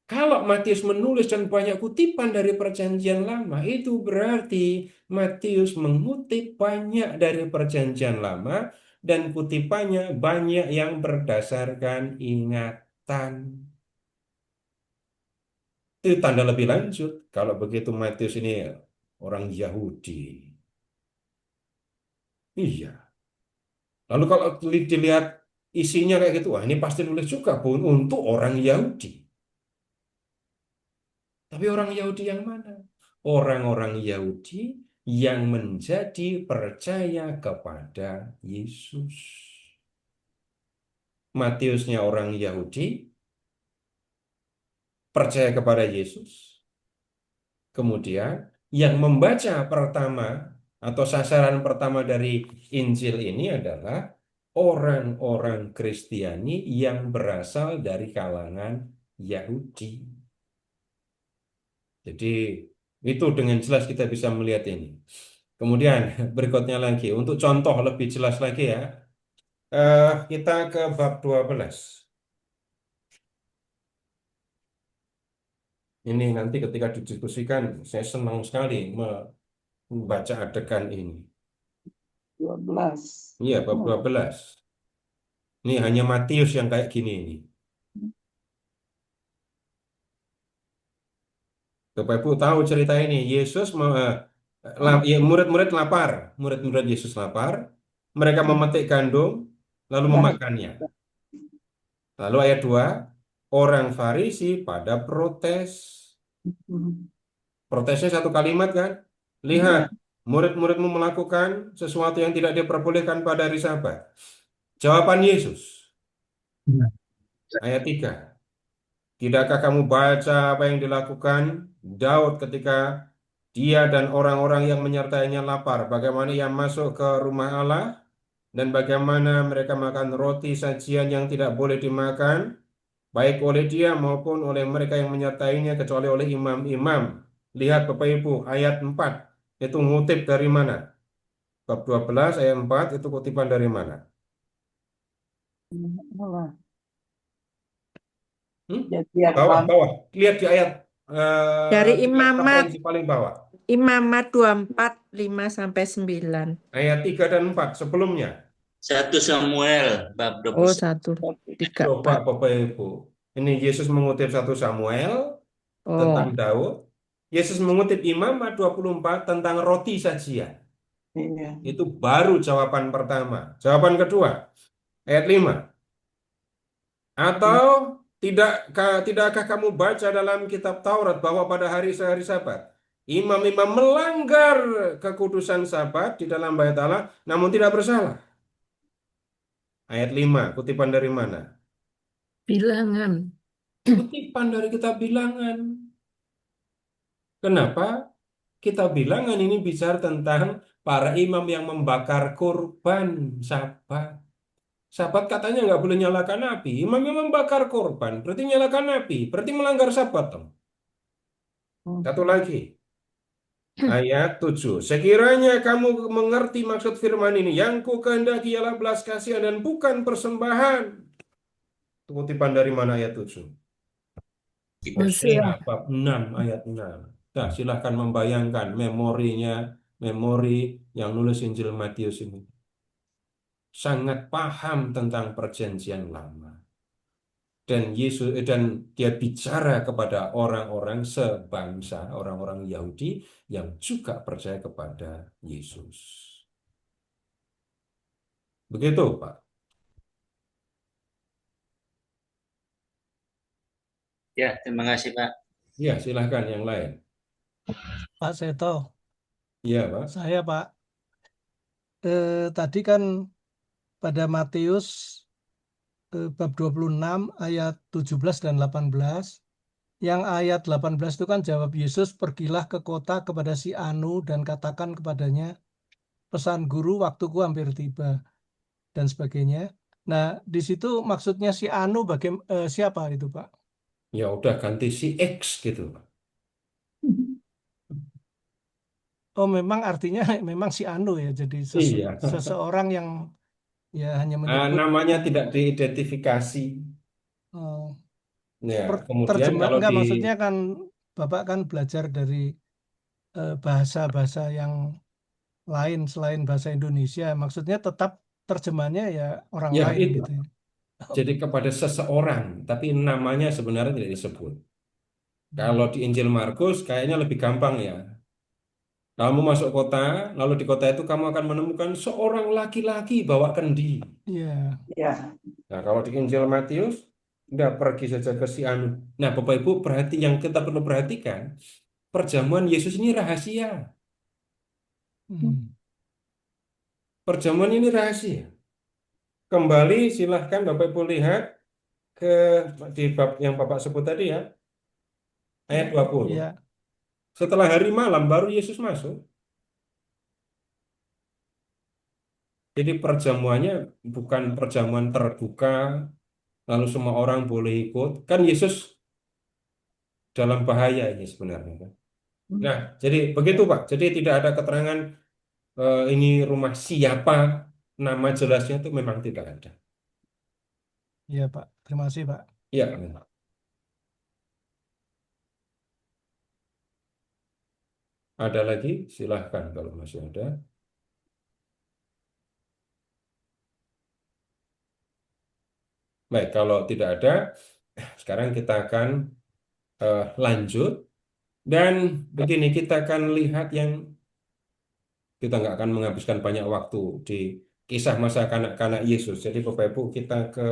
Kalau Matius menulis dan banyak kutipan dari Perjanjian Lama, itu berarti Matius mengutip banyak dari Perjanjian Lama dan kutipannya banyak yang berdasarkan ingatan. Itu tanda lebih lanjut. Kalau begitu Matius ini orang Yahudi. Iya. Lalu kalau dilihat isinya kayak gitu, wah ini pasti nulis juga pun untuk orang Yahudi. Tapi orang Yahudi yang mana? Orang-orang Yahudi yang menjadi percaya kepada Yesus. Matiusnya orang Yahudi percaya kepada Yesus. Kemudian yang membaca pertama atau sasaran pertama dari Injil ini adalah orang-orang Kristiani yang berasal dari kalangan Yahudi. Jadi itu dengan jelas kita bisa melihat ini. Kemudian berikutnya lagi, untuk contoh lebih jelas lagi ya, kita ke bab 12. Ini nanti ketika didiskusikan, saya senang sekali membaca adegan ini. 12. Iya, bab 12. Ini hanya Matius yang kayak gini ini. Bapak Ibu tahu cerita ini. Yesus ya, murid-murid lapar. Murid-murid Yesus lapar. Mereka memetik gandum lalu Ya. memakannya. Lalu ayat 2, orang Farisi pada protes. Protesnya satu kalimat kan? Lihat, Ya. murid-muridmu melakukan sesuatu yang tidak diperbolehkan pada hari Sabat. Jawaban Yesus, ayat 3. Tidakkah kamu baca apa yang dilakukan Daud ketika dia dan orang-orang yang menyertainya lapar? Bagaimana ia masuk ke rumah Allah dan bagaimana mereka makan roti sajian yang tidak boleh dimakan, baik oleh dia maupun oleh mereka yang menyertainya, kecuali oleh imam-imam. Lihat Bapak Ibu, ayat 4. Itu ngutip dari mana? Bab 12 ayat 4 itu kutipan dari mana? Jadi Bawah, apa? bawah. Lihat di ayat Dari lihat Imamat, referensi paling bawah. Imamat 24, 5 sampai 9. Ayat 3 dan 4 sebelumnya. 1 Samuel bab Oh, 21. 1, 3, Coba 4. Bapak Ibu. Ini Yesus mengutip 1 Samuel tentang Oh, Daud. Yesus mengutip Imamat 24 tentang roti sajian. Iya. Itu baru jawaban pertama. Jawaban kedua, ayat 5. Atau tidakkah kamu baca dalam kitab Taurat bahwa pada hari Sabat imam-imam melanggar kekudusan Sabat di dalam bait Allah namun tidak bersalah? Ayat 5, kutipan dari mana? bilangan. Kutipan dari kitab Bilangan. Kenapa? Kitab Bilangan ini bicara tentang para imam yang membakar kurban Sabat. Sabat katanya nggak boleh nyalakan api. Imam yang membakar korban, berarti nyalakan api, berarti melanggar Sabat dong. Satu lagi, ayat 7. Sekiranya kamu mengerti maksud firman ini, yang ku kehendaki ialah belas kasihan dan bukan persembahan. Itu kutipan dari mana ayat 7? Hosea bab 6 ayat 6. Nah, silahkan membayangkan memorinya, memori yang nulis Injil Matius ini. Sangat paham tentang perjanjian lama. Dan dia bicara kepada orang-orang sebangsa, orang-orang Yahudi yang juga percaya kepada Yesus. Begitu, Pak. Ya, terima kasih Pak. Ya, silahkan yang lain. Pak Seto, Iya, Pak. saya Pak, tadi kan pada Matius bab 26 ayat 17 dan 18, yang ayat 18 itu kan jawab Yesus, pergilah ke kota kepada si Anu dan katakan kepadanya, pesan guru waktuku hampir tiba, dan sebagainya. Nah, di situ maksudnya si Anu siapa itu Pak? Ya udah ganti si X gitu, Pak. Oh, memang artinya memang si Anu ya, jadi Iya. seseorang yang ya hanya menyebut Namanya tidak diidentifikasi. oh, Ya, kemudian terjemah kalau enggak, di maksudnya kan Bapak kan belajar dari bahasa-bahasa yang lain selain bahasa Indonesia, maksudnya tetap terjemahnya ya orang ya lain itu. gitu ya. Jadi kepada seseorang, tapi namanya sebenarnya tidak disebut. Kalau Hmm. di Injil Markus kayaknya lebih gampang ya. Kamu masuk kota, lalu di kota itu kamu akan menemukan seorang laki-laki bawa kendi. Iya, Ya. Nah, kalau di Injil Matius, udah pergi saja ke si Anu. Nah, Bapak Ibu yang kita perlu perhatikan, perjamuan Yesus ini rahasia. hmm, Perjamuan ini rahasia. Kembali silahkan Bapak Ibu lihat ke di bab yang Bapak sebut tadi ya, ayat 20. iya, Setelah hari malam baru Yesus masuk. Jadi perjamuannya bukan perjamuan terbuka, lalu semua orang boleh ikut. Kan Yesus dalam bahaya ini sebenarnya, kan. Nah, jadi begitu Pak. Jadi tidak ada keterangan ini rumah siapa, nama jelasnya itu memang tidak ada. iya Pak. Terima kasih Pak. Ya, ada lagi? Silahkan kalau masih ada. Baik, kalau tidak ada, sekarang kita akan lanjut Dan begini, kita akan lihat yang kita nggak akan menghabiskan banyak waktu di kisah masa kanak-kanak Yesus. Jadi Bapak Ibu kita ke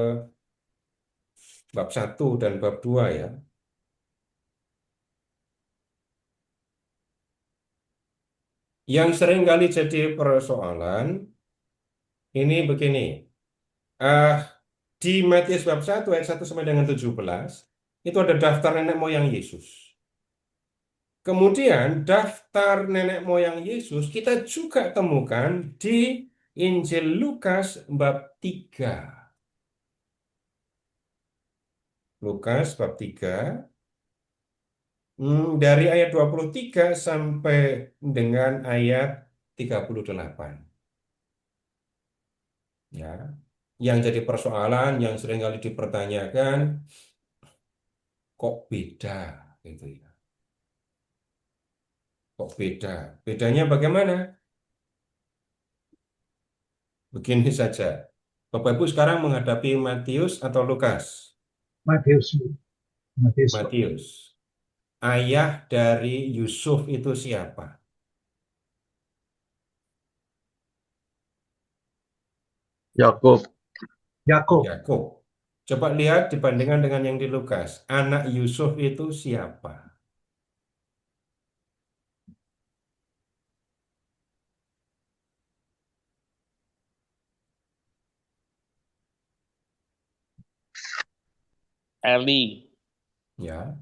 bab 1 dan bab 2 ya. Yang sering kali jadi persoalan ini begini. Ah, di Matius bab 1 ayat 1 sampai dengan 17 itu ada daftar nenek moyang Yesus. Kemudian daftar nenek moyang Yesus kita juga temukan di Injil Lukas bab 3. Lukas bab 3 dari ayat 23 sampai dengan ayat 38. Ya. Yang jadi persoalan yang sering kali dipertanyakan kok beda gitu ya. Kok beda? Bedanya bagaimana? Begini saja. Bapak Ibu sekarang menghadapi Matius atau Lukas? Matius, Matius, Pak. Matius. Ayah dari Yusuf itu siapa? Yakub. Yakub, Yakub. Coba lihat dibandingkan dengan yang di Lukas. Anak Yusuf itu siapa? Eli. Ya.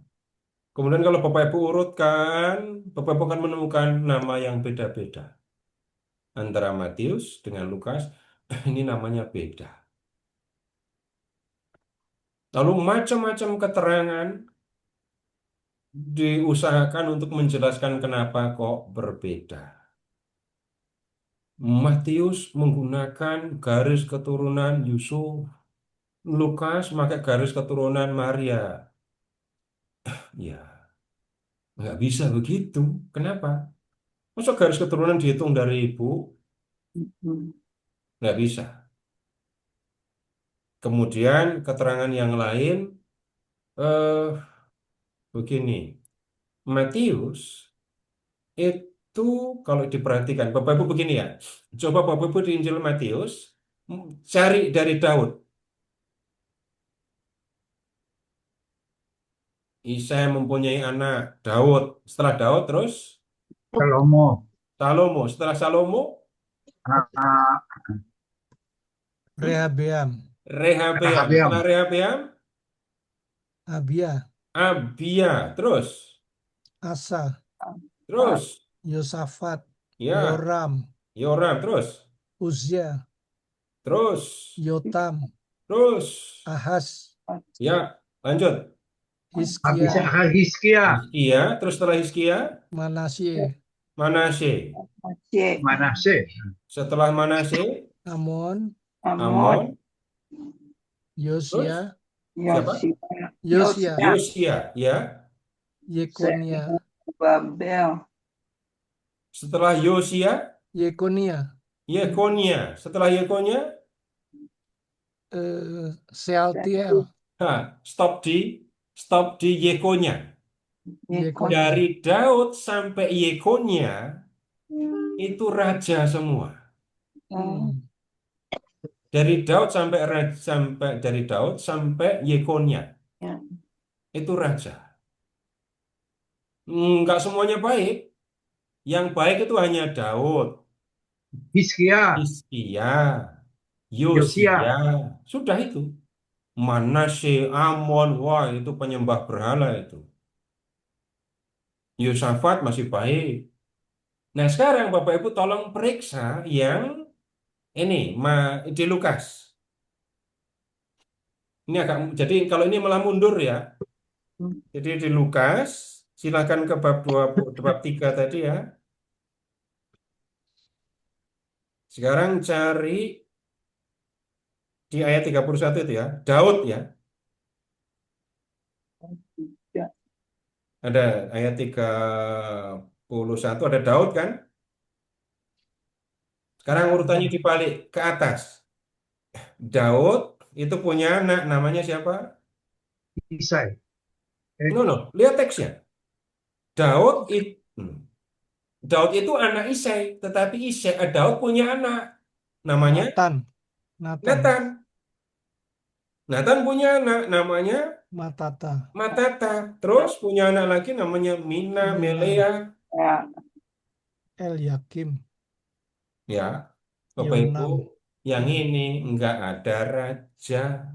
Kemudian kalau Bapak Ibu urutkan, Bapak Ibu akan menemukan nama yang beda-beda. Antara Matius dengan Lukas, ini namanya beda. Lalu macam-macam keterangan diusahakan untuk menjelaskan kenapa kok berbeda. Matius menggunakan garis keturunan Yusuf, Lukas pakai garis keturunan Maria. Ya, nggak bisa begitu. Kenapa? Masa garis keturunan dihitung dari ibu? Nggak bisa. Kemudian keterangan yang lain, eh, begini. Matius itu kalau diperhatikan, Bapak Ibu begini ya. Coba Bapak Ibu di Injil Matius cari dari Daud. Isai mempunyai anak Daud. Setelah Daud terus Salomo, Salomo. Setelah Salomo ah, Rehabeam, Rehabeam. Rehabeam, Setelah Rehabeam Abia, Abia. Asa, Terus Yosafat, ya Yoram, Yoram. Uzia, Terus Yotam, terus Ahaz, ya lanjut. Hizkia, Hizkia, Hizkia. Terus setelah Hizkia Manasye, Manasye. Manase, Setelah Manasye Amon, Amon. Terus Yosia, siapa? Yosia, Yosia. Ya. Yekonia, Babel, Setelah Yosia Yekonia, Yekonia. Setelah Yekonia Sealtiel, stop di Yekonia. Yekonia, Dari Daud sampai Yekonia itu raja semua. Dari Daud sampai Yekonia itu raja. Enggak semuanya baik. Yang baik itu hanya Daud, Hizkia, Hizkia, Yosia, Yosia. Sudah itu. Manasye, Amon, wah itu penyembah berhala itu. Yosafat masih baik. Nah sekarang Bapak Ibu tolong periksa yang ini di Lukas. Ini jadi kalau ini malah mundur ya. Jadi di Lukas, silakan ke bab 3 tadi ya. Sekarang cari di ayat 31 itu ya. Daud ya. Ada ayat 31 ada Daud kan? Sekarang urutannya dibalik ke atas. Daud itu punya anak namanya siapa? Isai, No, lihat teksnya. Daud itu anak Isai, tetapi Daud punya anak namanya Nathan. Nathan. Nathan. Nathan punya anak namanya Matata. Matata. Terus punya anak lagi namanya Mina, Melea. Ya, Eliakim. Ya, Bapak Ibu, Yonam. yang Ya. ini enggak ada raja.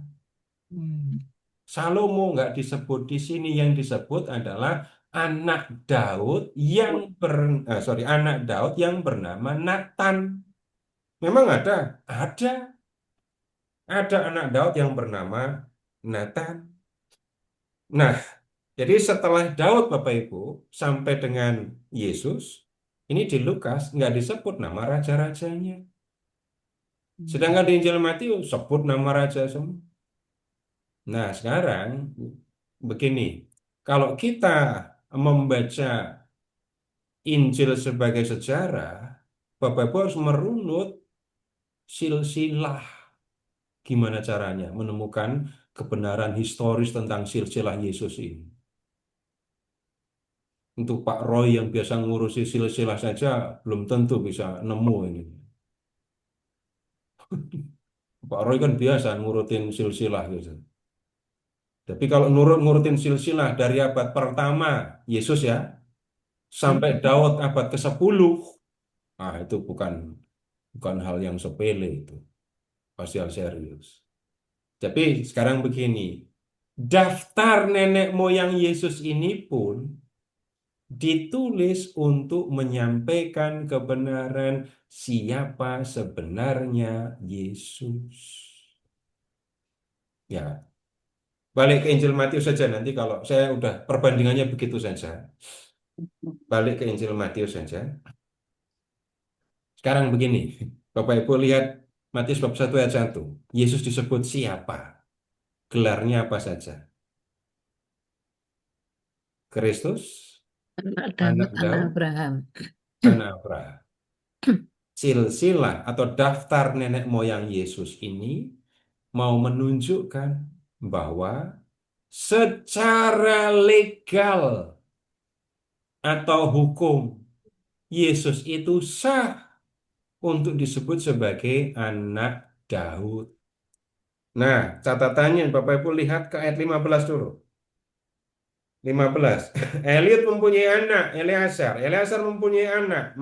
Hmm. Salomo nggak disebut di sini, yang disebut adalah anak Daud yang anak Daud yang bernama Nathan. Memang ada anak Daud yang bernama Nathan. Nah, jadi setelah Daud, Bapak Ibu, sampai dengan Yesus, ini di Lukas nggak disebut nama raja-rajanya. Sedangkan di Injil Matius sebut nama raja semua. Nah, sekarang begini, kalau kita membaca Injil sebagai sejarah, Bapak Ibu harus merunut silsilah. Gimana caranya menemukan kebenaran historis tentang silsilah Yesus ini. Untuk Pak Roy yang biasa ngurusi silsilah saja, belum tentu bisa nemu ini. Pak Roy kan biasa ngurutin silsilah gitu. Tapi kalau ngurutin silsilah dari abad pertama Yesus ya, sampai Daud abad ke-10, itu bukan hal yang sepele itu. Pasti hal serius. Tapi sekarang begini, daftar nenek moyang Yesus ini pun ditulis untuk menyampaikan kebenaran siapa sebenarnya Yesus. Ya, balik ke Injil Matius saja nanti, kalau saya udah perbandingannya begitu saja. Balik ke Injil Matius saja. Sekarang begini, Bapak Ibu lihat Matius bab 1 ayat 1. Yesus disebut siapa? Gelarnya apa saja? Kristus, Anak anak Daud, anak Daud, Abraham. anak Abraham. Silsilah atau daftar nenek moyang Yesus ini mau menunjukkan bahwa secara legal atau hukum Yesus itu sah untuk disebut sebagai anak Daud. Nah, catatannya Bapak Ibu lihat ke ayat 15 dulu. 15. Eliud mempunyai anak, Eleazar. Eleazar mempunyai anak,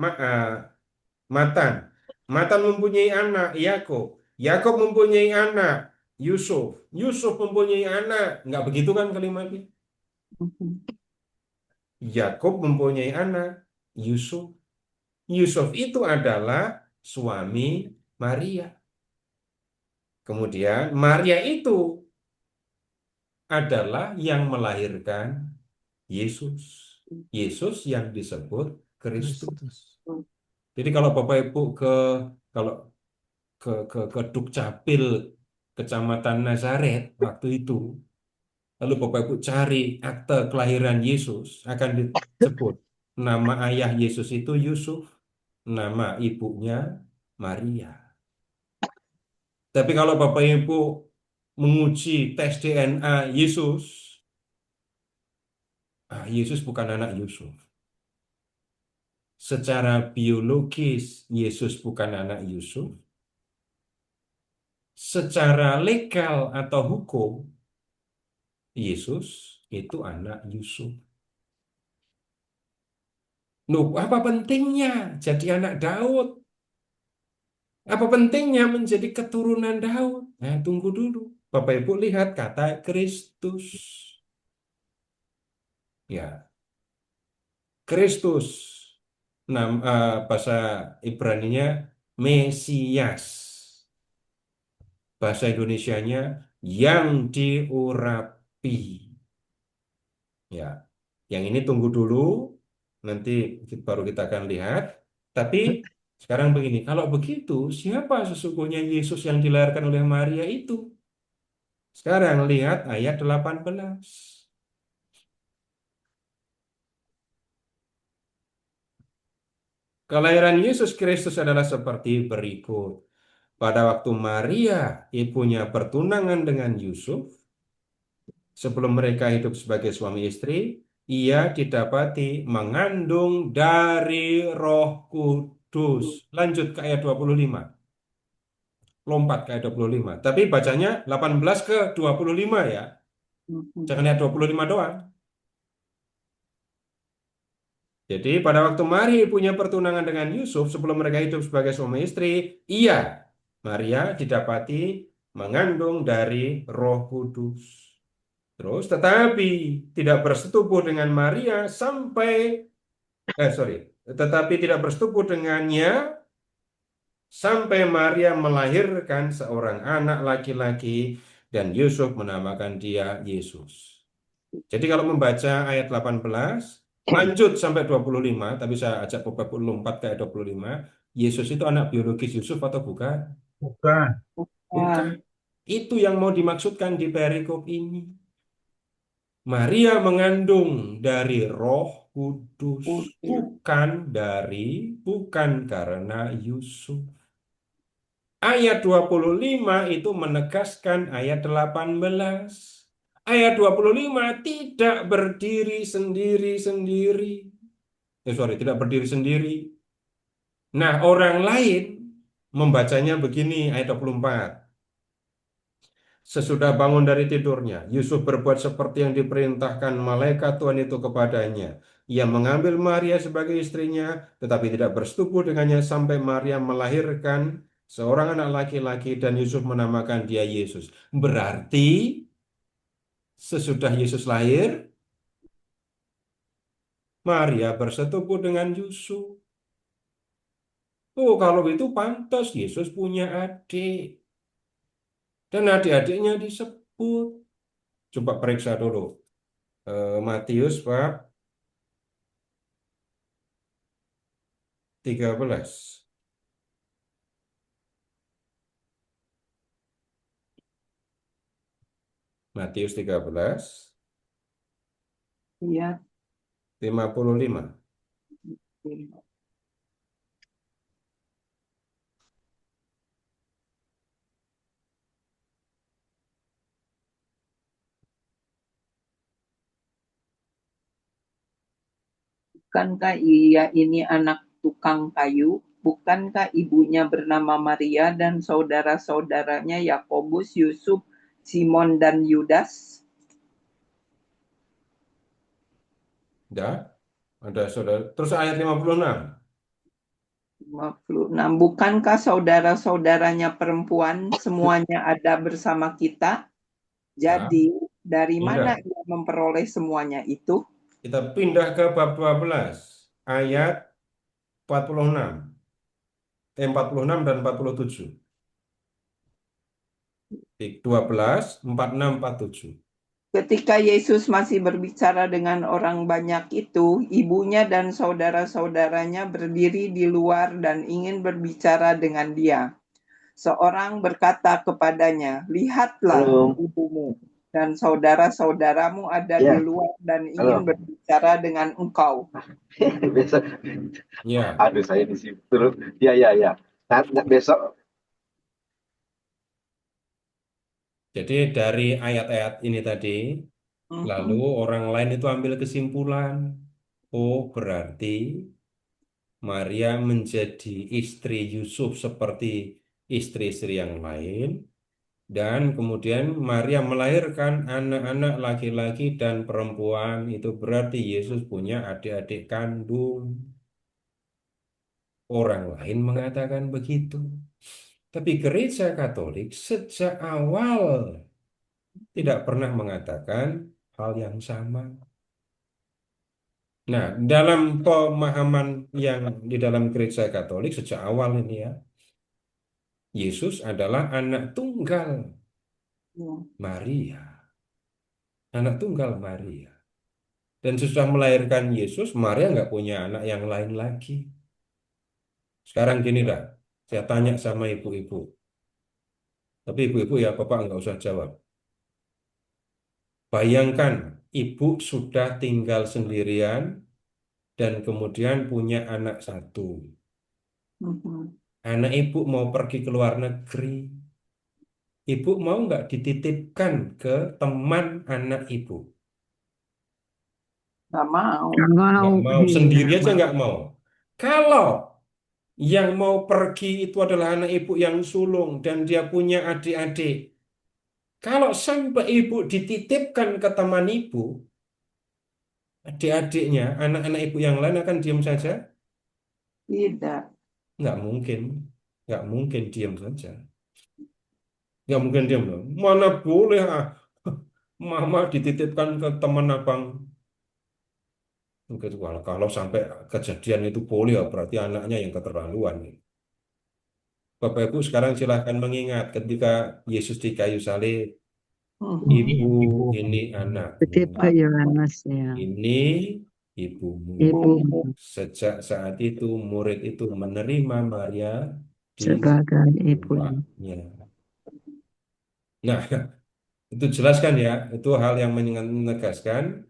Matan. Matan mempunyai anak, Yakub. Yakub mempunyai anak, Yusuf. Yusuf mempunyai anak. Enggak begitu kan kalimatnya? Yakub mempunyai anak, Yusuf. Yusuf itu adalah suami Maria. Kemudian Maria itu adalah yang melahirkan Yesus. Yesus yang disebut Kristus. Kristus. Jadi kalau Bapak Ibu kalau ke Dukcapil Kecamatan Nazaret waktu itu, lalu Bapak Ibu cari akte kelahiran Yesus, akan disebut nama ayah Yesus itu Yusuf, nama ibunya Maria. Tapi kalau Bapak Ibu menguji tes DNA Yesus, Yesus bukan anak Yusuf. Secara biologis Yesus bukan anak Yusuf. Secara legal atau hukum Yesus itu anak Yusuf. Loh, apa pentingnya jadi anak Daud? Apa pentingnya menjadi keturunan Daud? Nah, tunggu dulu. Bapak Ibu lihat kata Kristus. Ya, Kristus. Bahasa Ibraninya Mesias. Bahasa Indonesianya yang diurapi. Ya, yang ini tunggu dulu, nanti baru kita akan lihat. Tapi sekarang begini, kalau begitu, siapa sesungguhnya Yesus yang dilahirkan oleh Maria itu? Sekarang lihat ayat 18. Kelahiran Yesus Kristus adalah seperti berikut. Pada waktu Maria, ibunya bertunangan dengan Yusuf, sebelum mereka hidup sebagai suami istri, ia didapati mengandung dari Roh Kudus. Lanjut ke ayat 25. Lompat ke ayat 25. Tapi bacanya 18 ke 25 ya. Jangan ayat 25 doang. Jadi pada waktu Mari punya pertunangan dengan Yusuf sebelum mereka hidup sebagai suami istri, iya, Maria didapati mengandung dari Roh Kudus. Terus tetapi tidak bersetubuh dengan Maria tetapi tidak bersetubuh dengannya sampai Maria melahirkan seorang anak laki-laki dan Yusuf menamakan dia Yesus. Jadi kalau membaca ayat 18 lanjut sampai 25, tapi saya ajak Bapak lompat ke ayat 25, Yesus itu anak biologis Yusuf atau bukan? Bukan. Bukan. Itu yang mau dimaksudkan di perikop ini. Maria mengandung dari Roh Kudus, bukan karena Yusuf. Ayat 25 itu menegaskan ayat 18. Ayat 25 tidak berdiri sendiri-sendiri. Tidak berdiri sendiri. Nah, orang lain membacanya begini, ayat 24. Sesudah bangun dari tidurnya, Yusuf berbuat seperti yang diperintahkan malaikat Tuhan itu kepadanya. Ia mengambil Maria sebagai istrinya, tetapi tidak bersetubuh dengannya sampai Maria melahirkan seorang anak laki-laki dan Yusuf menamakan dia Yesus. Berarti sesudah Yesus lahir, Maria bersetubuh dengan Yusuf. Oh, kalau itu pantas Yesus punya adik. Dan adik-adiknya disebut. Coba periksa dulu. Matius bab 13. Matius 13, Iya. 55. Bukankah ia ini anak tukang kayu? Bukankah ibunya bernama Maria dan saudara-saudaranya Yakobus, Yusuf, Simon, dan Yudas? Udah, ada saudara. Terus ayat 56. 56. Bukankah saudara-saudaranya perempuan semuanya ada bersama kita? Jadi, dari mana Pindah. ia memperoleh semuanya itu? Kita pindah ke bab 12, ayat 46. 46 dan 47. 12, 46, 47. Ketika Yesus masih berbicara dengan orang banyak itu, ibunya dan saudara-saudaranya berdiri di luar dan ingin berbicara dengan dia. Seorang berkata kepadanya, "Lihatlah ibumu dan saudara-saudaramu ada di luar dan ingin berbicara dengan engkau." Besok, Ya, aduh saya di situ terus. Ya. Besok. jadi dari ayat-ayat ini tadi, lalu orang lain itu ambil kesimpulan. Oh, berarti Maria menjadi istri Yusuf seperti istri-istri yang lain. Dan kemudian Maria melahirkan anak-anak laki-laki dan perempuan. Itu berarti Yesus punya adik-adik kandung. Orang lain mengatakan begitu. Tapi gereja Katolik sejak awal tidak pernah mengatakan hal yang sama. Nah, dalam pemahaman yang di dalam gereja Katolik sejak awal ini ya, Yesus adalah anak tunggal Maria. Anak tunggal Maria. Dan sesudah melahirkan Yesus, Maria nggak punya anak yang lain lagi. Sekarang gini dah, saya tanya sama ibu-ibu. Tapi ibu-ibu ya, Bapak nggak usah jawab. Bayangkan, ibu sudah tinggal sendirian dan kemudian punya anak satu. Anak ibu mau pergi ke luar negeri. Ibu mau nggak dititipkan ke teman anak ibu? Nggak mau. Nggak mau. Nggak mau, Iya, sendiri aja mau. nggak mau. Kalau yang mau pergi itu adalah anak ibu yang sulung dan dia punya adik-adik, kalau sampai ibu dititipkan ke teman ibu, adik-adiknya, anak-anak ibu yang lain akan diam saja? Tidak. Nggak mungkin, nggak mungkin diam saja. Nggak mungkin diam loh. Mana boleh mama dititipkan ke teman abang. Gitu. Kalau sampai kejadian itu boleh, ya berarti anaknya yang keterlaluan. Bapak Ibu sekarang silahkan mengingat ketika Yesus di kayu salib, ibu Ibu. ini anakmu, Titip ke Yohanes ya. ini ibumu. Ibu Sejak saat itu murid itu menerima Maria di sebagai ibu. rumahnya. Nah, itu jelaskan ya, itu hal yang menegaskan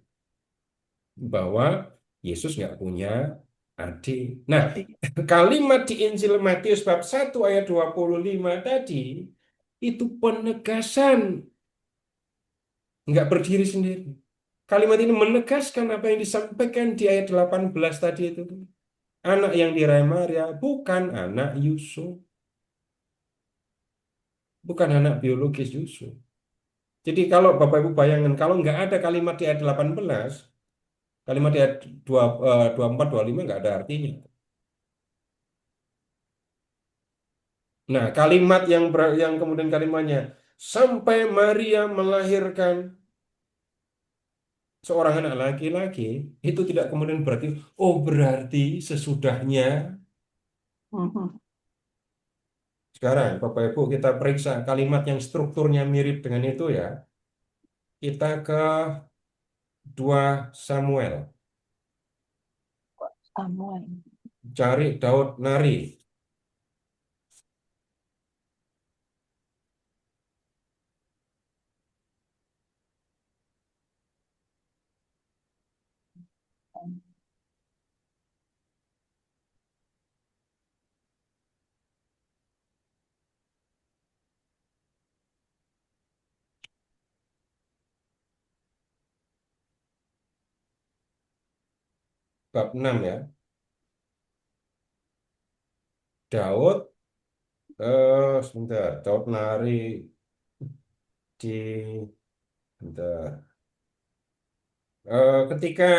bahwa Yesus nggak punya adik. Nah, kalimat di Injil Matius bab 1 ayat 25 tadi itu penegasan, nggak berdiri sendiri. Kalimat ini menegaskan apa yang disampaikan di ayat 18 tadi itu. Anak yang diraih Maria bukan anak Yusuf, bukan anak biologis Yusuf. Jadi kalau Bapak Ibu bayangkan, kalau nggak ada kalimat di ayat 18, kalimat di ayat 24, 25 nggak ada artinya. Nah, kalimat yang kemudian kalimatnya sampai Maria melahirkan seorang anak laki-laki, itu tidak kemudian berarti, oh berarti sesudahnya. Mhm. Sekarang Bapak Ibu kita periksa kalimat yang strukturnya mirip dengan itu ya. Kita ke 2 Samuel, Samuel. cari Daud nari. Bab 6 ya. Daud, sebentar, Daud nari di, sebentar. Ketika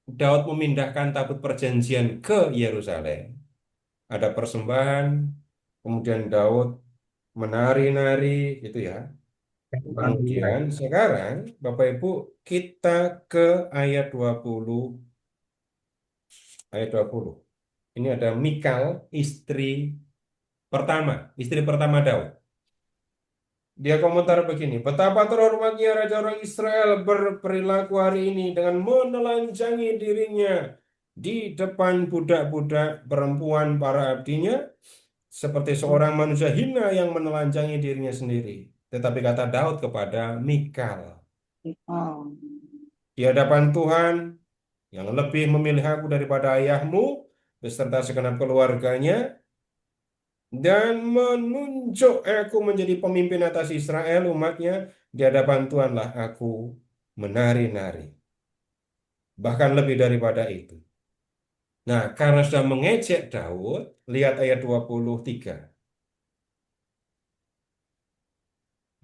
Daud memindahkan tabut perjanjian ke Yerusalem, ada persembahan, kemudian Daud menari-nari, gitu ya. Kemudian sekarang Bapak Ibu kita ke ayat 20, ayat 20. Ini ada Mikal, istri pertama Daud. Dia komentar begini, betapa terhormatnya Raja orang Israel berperilaku hari ini dengan menelanjangi dirinya di depan budak-budak perempuan para abdinya, seperti seorang manusia hina yang menelanjangi dirinya sendiri. Tetapi kata Daud kepada Mikal, Oh. di hadapan Tuhan yang lebih memilih aku daripada ayahmu beserta segenap keluarganya, dan menunjuk aku menjadi pemimpin atas Israel umatnya, di hadapan Tuhanlah aku menari-nari. Bahkan lebih daripada itu. Nah, karena sudah mengejek Daud, lihat ayat 23.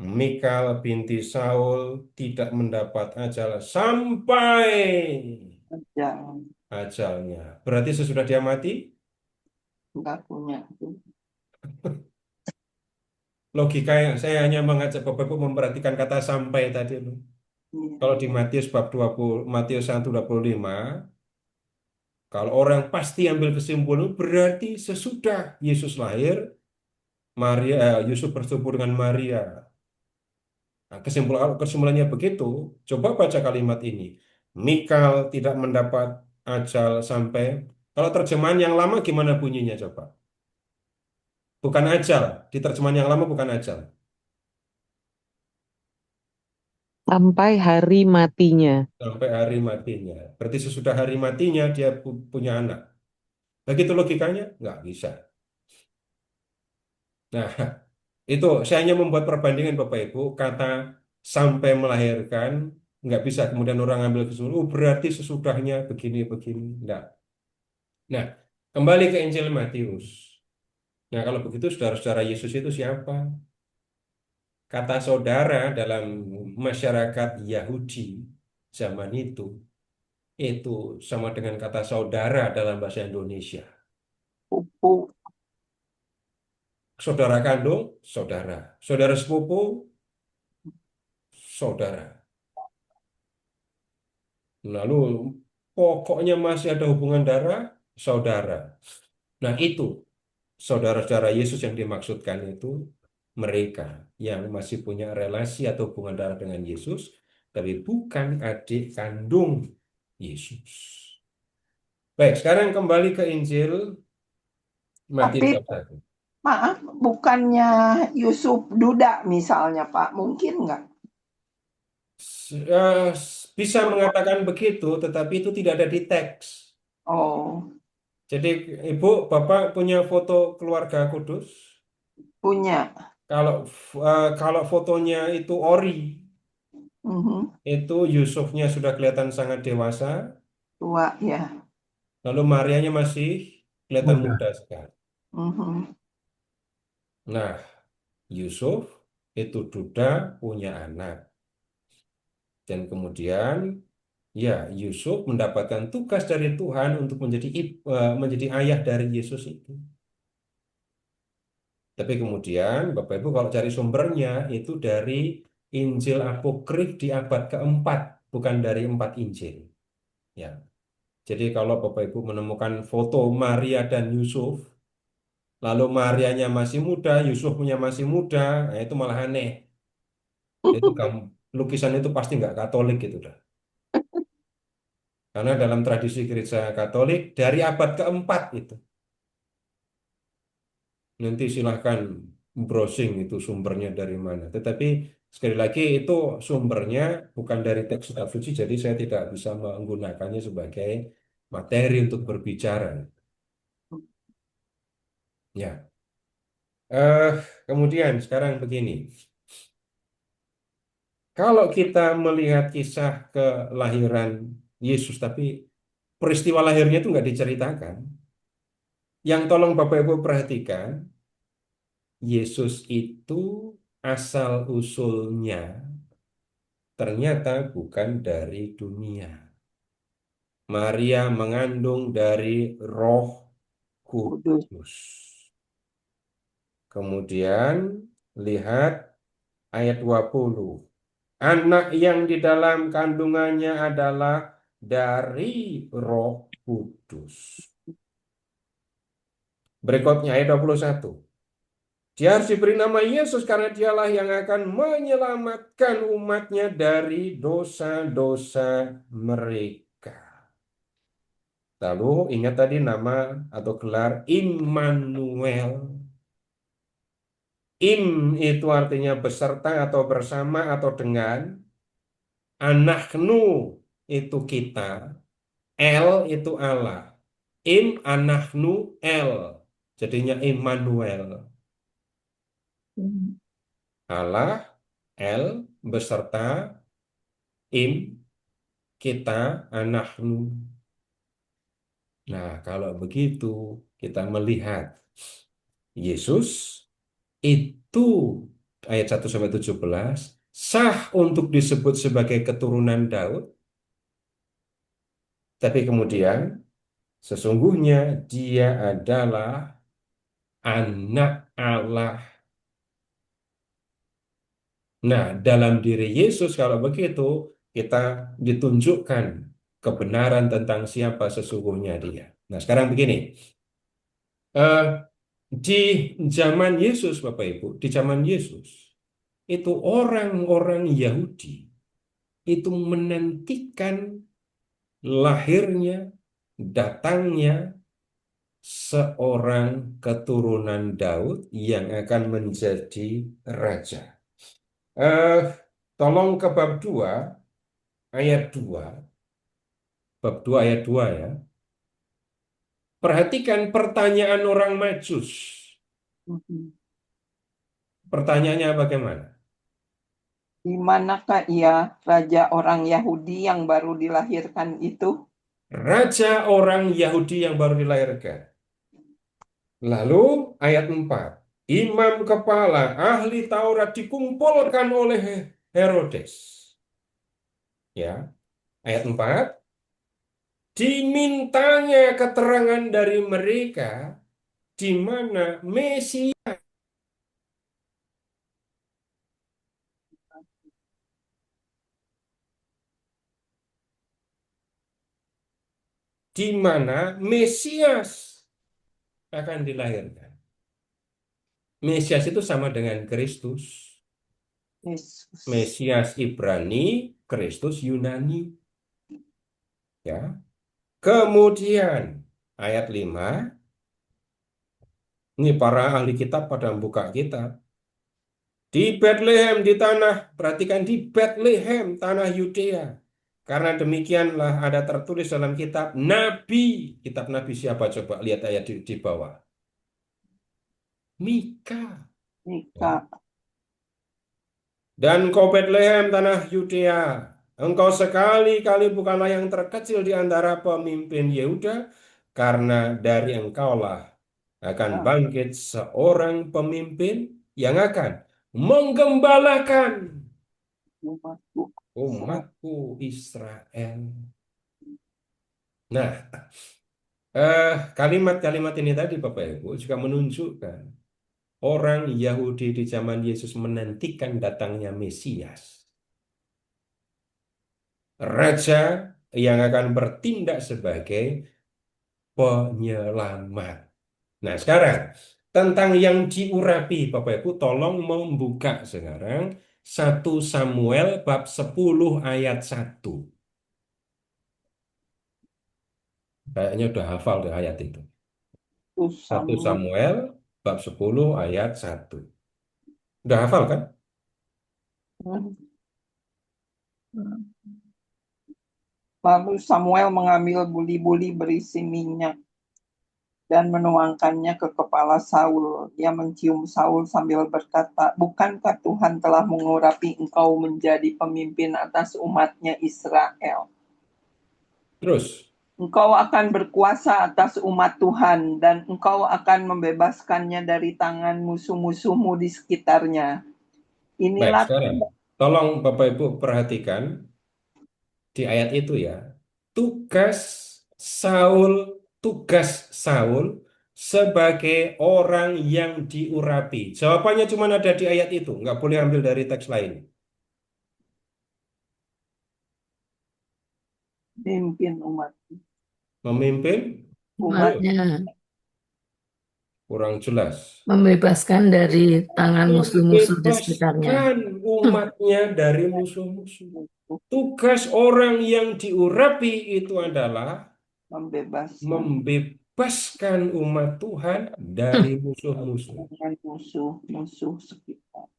Mikal binti Saul tidak mendapat ajal sampai Jangan. ajalnya. Berarti sesudah dia mati, Nggak punya. logika yang saya hanya mengajak Bapak Ibu memperhatikan kata sampai tadi. Iya. Kalau di Matius bab 20, Matius 1:25, kalau orang pasti ambil kesimpulan berarti sesudah Yesus lahir, Yusuf bersetubuh dengan Maria. Nah, kesimpulannya begitu. Coba baca kalimat ini. Mikal tidak mendapat ajal sampai. Kalau terjemahan yang lama gimana bunyinya coba? Bukan ajal. Di terjemahan yang lama bukan ajal. Sampai hari matinya. Sampai hari matinya. Berarti sesudah hari matinya dia punya anak. Begitu logikanya? Nggak bisa. Nah, itu saya hanya membuat perbandingan Bapak Ibu, kata sampai melahirkan Nggak bisa kemudian orang ambil kesimpulan, oh berarti sesudahnya begini-begini. Enggak. Nah, kembali ke Injil Matius. Nah, kalau begitu saudara-saudara Yesus itu siapa? Kata saudara dalam masyarakat Yahudi zaman itu sama dengan kata saudara dalam bahasa Indonesia. Pupu. Saudara kandung, saudara. Saudara sepupu, saudara. Lalu pokoknya masih ada hubungan darah, saudara. Nah, itu saudara-saudara Yesus yang dimaksudkan itu mereka yang masih punya relasi atau hubungan darah dengan Yesus, tapi bukan adik kandung Yesus. Baik, sekarang kembali ke Injil Matius Tapi bab 1. maaf, bukannya Yusuf Duda misalnya Pak, mungkin nggak? Bisa mengatakan begitu, tetapi itu tidak ada di teks. Oh, Jadi, Ibu, Bapak punya foto keluarga kudus? punya. Kalau fotonya itu ori, Mhm. itu Yusufnya sudah kelihatan sangat dewasa, Tua ya. lalu Marianya masih kelihatan Muda. muda sekali. Mhm. Nah, Yusuf itu duda punya anak. Dan kemudian, ya, Yusuf mendapatkan tugas dari Tuhan untuk menjadi ayah dari Yesus itu. Tapi kemudian, Bapak Ibu kalau cari sumbernya itu dari Injil Apokrif di abad keempat, bukan dari 4 Injil. Ya. Jadi kalau Bapak Ibu menemukan foto Maria dan Yusuf, lalu Marianya masih muda, Yusufnya masih muda, nah itu malah aneh. Itu lukisan itu pasti nggak Katolik gitu dah. Karena dalam tradisi gereja Katolik dari abad keempat itu. Nanti silahkan browsing itu sumbernya dari mana. Tetapi sekali lagi itu sumbernya bukan dari teks kitab suci, jadi saya tidak bisa menggunakannya sebagai materi untuk berbicara. Ya. Eh, Kemudian sekarang begini. Kalau kita melihat kisah kelahiran Yesus, tapi peristiwa lahirnya itu nggak diceritakan. Yang tolong Bapak Ibu perhatikan, Yesus itu asal-usulnya ternyata bukan dari dunia. Maria mengandung dari Roh Kudus. Kudus. Kemudian lihat ayat 20. Anak yang di dalam kandungannya adalah dari Roh Kudus. Berikutnya ayat 21. Dia harus diberi nama Yesus karena dialah yang akan menyelamatkan umatnya dari dosa-dosa mereka. Lalu ingat tadi nama atau gelar Immanuel. Im itu artinya beserta atau bersama atau dengan. Anahnu itu kita. El itu Allah. Im anahnu el. Jadinya Immanuel. Allah, El, beserta, Im, kita, anahnu. Nah, kalau begitu kita melihat Yesus itu ayat 1 sampai 17 sah untuk disebut sebagai keturunan Daud, tapi kemudian sesungguhnya dia adalah anak Allah. Nah, dalam diri Yesus kalau begitu kita ditunjukkan kebenaran tentang siapa sesungguhnya dia. Nah, sekarang begini. Eh, di zaman Yesus, Bapak Ibu, di zaman Yesus, itu orang-orang Yahudi itu menantikan lahirnya, datangnya seorang keturunan Daud yang akan menjadi raja. Eh, Tolong ke bab 2 ayat 2. Bab 2 ayat 2 ya. Perhatikan pertanyaan orang Majus. Mhm. Pertanyaannya bagaimana? Di manakah ia, raja orang Yahudi yang baru dilahirkan itu? Raja orang Yahudi yang baru dilahirkan. Lalu ayat 4. Imam kepala ahli Taurat dikumpulkan oleh Herodes. Ya, ayat 4. Dimintanya keterangan dari mereka di mana Mesias, di mana Mesias akan dilahirkan. Mesias itu sama dengan Kristus. Yesus. Mesias Ibrani, Kristus Yunani. Ya. Kemudian ayat 5, ini para ahli kitab pada buka kitab. Di Bethlehem di tanah, perhatikan di Bethlehem tanah Yudea. Karena demikianlah ada tertulis dalam kitab Nabi. Kitab Nabi siapa coba lihat ayat di bawah. Mika. Mika. Dan kau Bethlehem tanah Yudea, engkau sekali-kali bukanlah yang terkecil di antara pemimpin Yehuda, karena dari engkaulah akan bangkit seorang pemimpin yang akan menggembalakan umatku Israel. Nah, kalimat-kalimat ini tadi Bapak Ibu juga menunjukkan orang Yahudi di zaman Yesus menantikan datangnya Mesias. Raja yang akan bertindak sebagai penyelamat. Nah, sekarang tentang yang diurapi, Bapak Ibu, tolong membuka sekarang 1 Samuel bab 10 ayat 1. Kayaknya udah hafal deh ayat itu. 1 Samuel bab 10 ayat 1. Udah hafal kan? Lalu Samuel mengambil buli-buli berisi minyak dan menuangkannya ke kepala Saul. Dia mencium Saul sambil berkata, "Bukankah Tuhan telah mengurapi engkau menjadi pemimpin atas umatnya Israel? Terus, Engkau akan berkuasa atas umat Tuhan, dan engkau akan membebaskannya dari tangan musuh-musuhmu di sekitarnya." baik, Inilah sekarang tolong Bapak Ibu perhatikan di ayat itu ya. Tugas Saul sebagai orang yang diurapi. Jawabannya cuma ada di ayat itu, nggak boleh ambil dari teks lain. memimpin umat. Memimpin Umat Umatnya kurang jelas. membebaskan dari tangan musuh-musuh di sekitarnya. Membebaskan umatnya dari musuh-musuh. Tugas orang yang diurapi itu adalah membebaskan umat Tuhan dari musuh-musuh. musuh sekitar.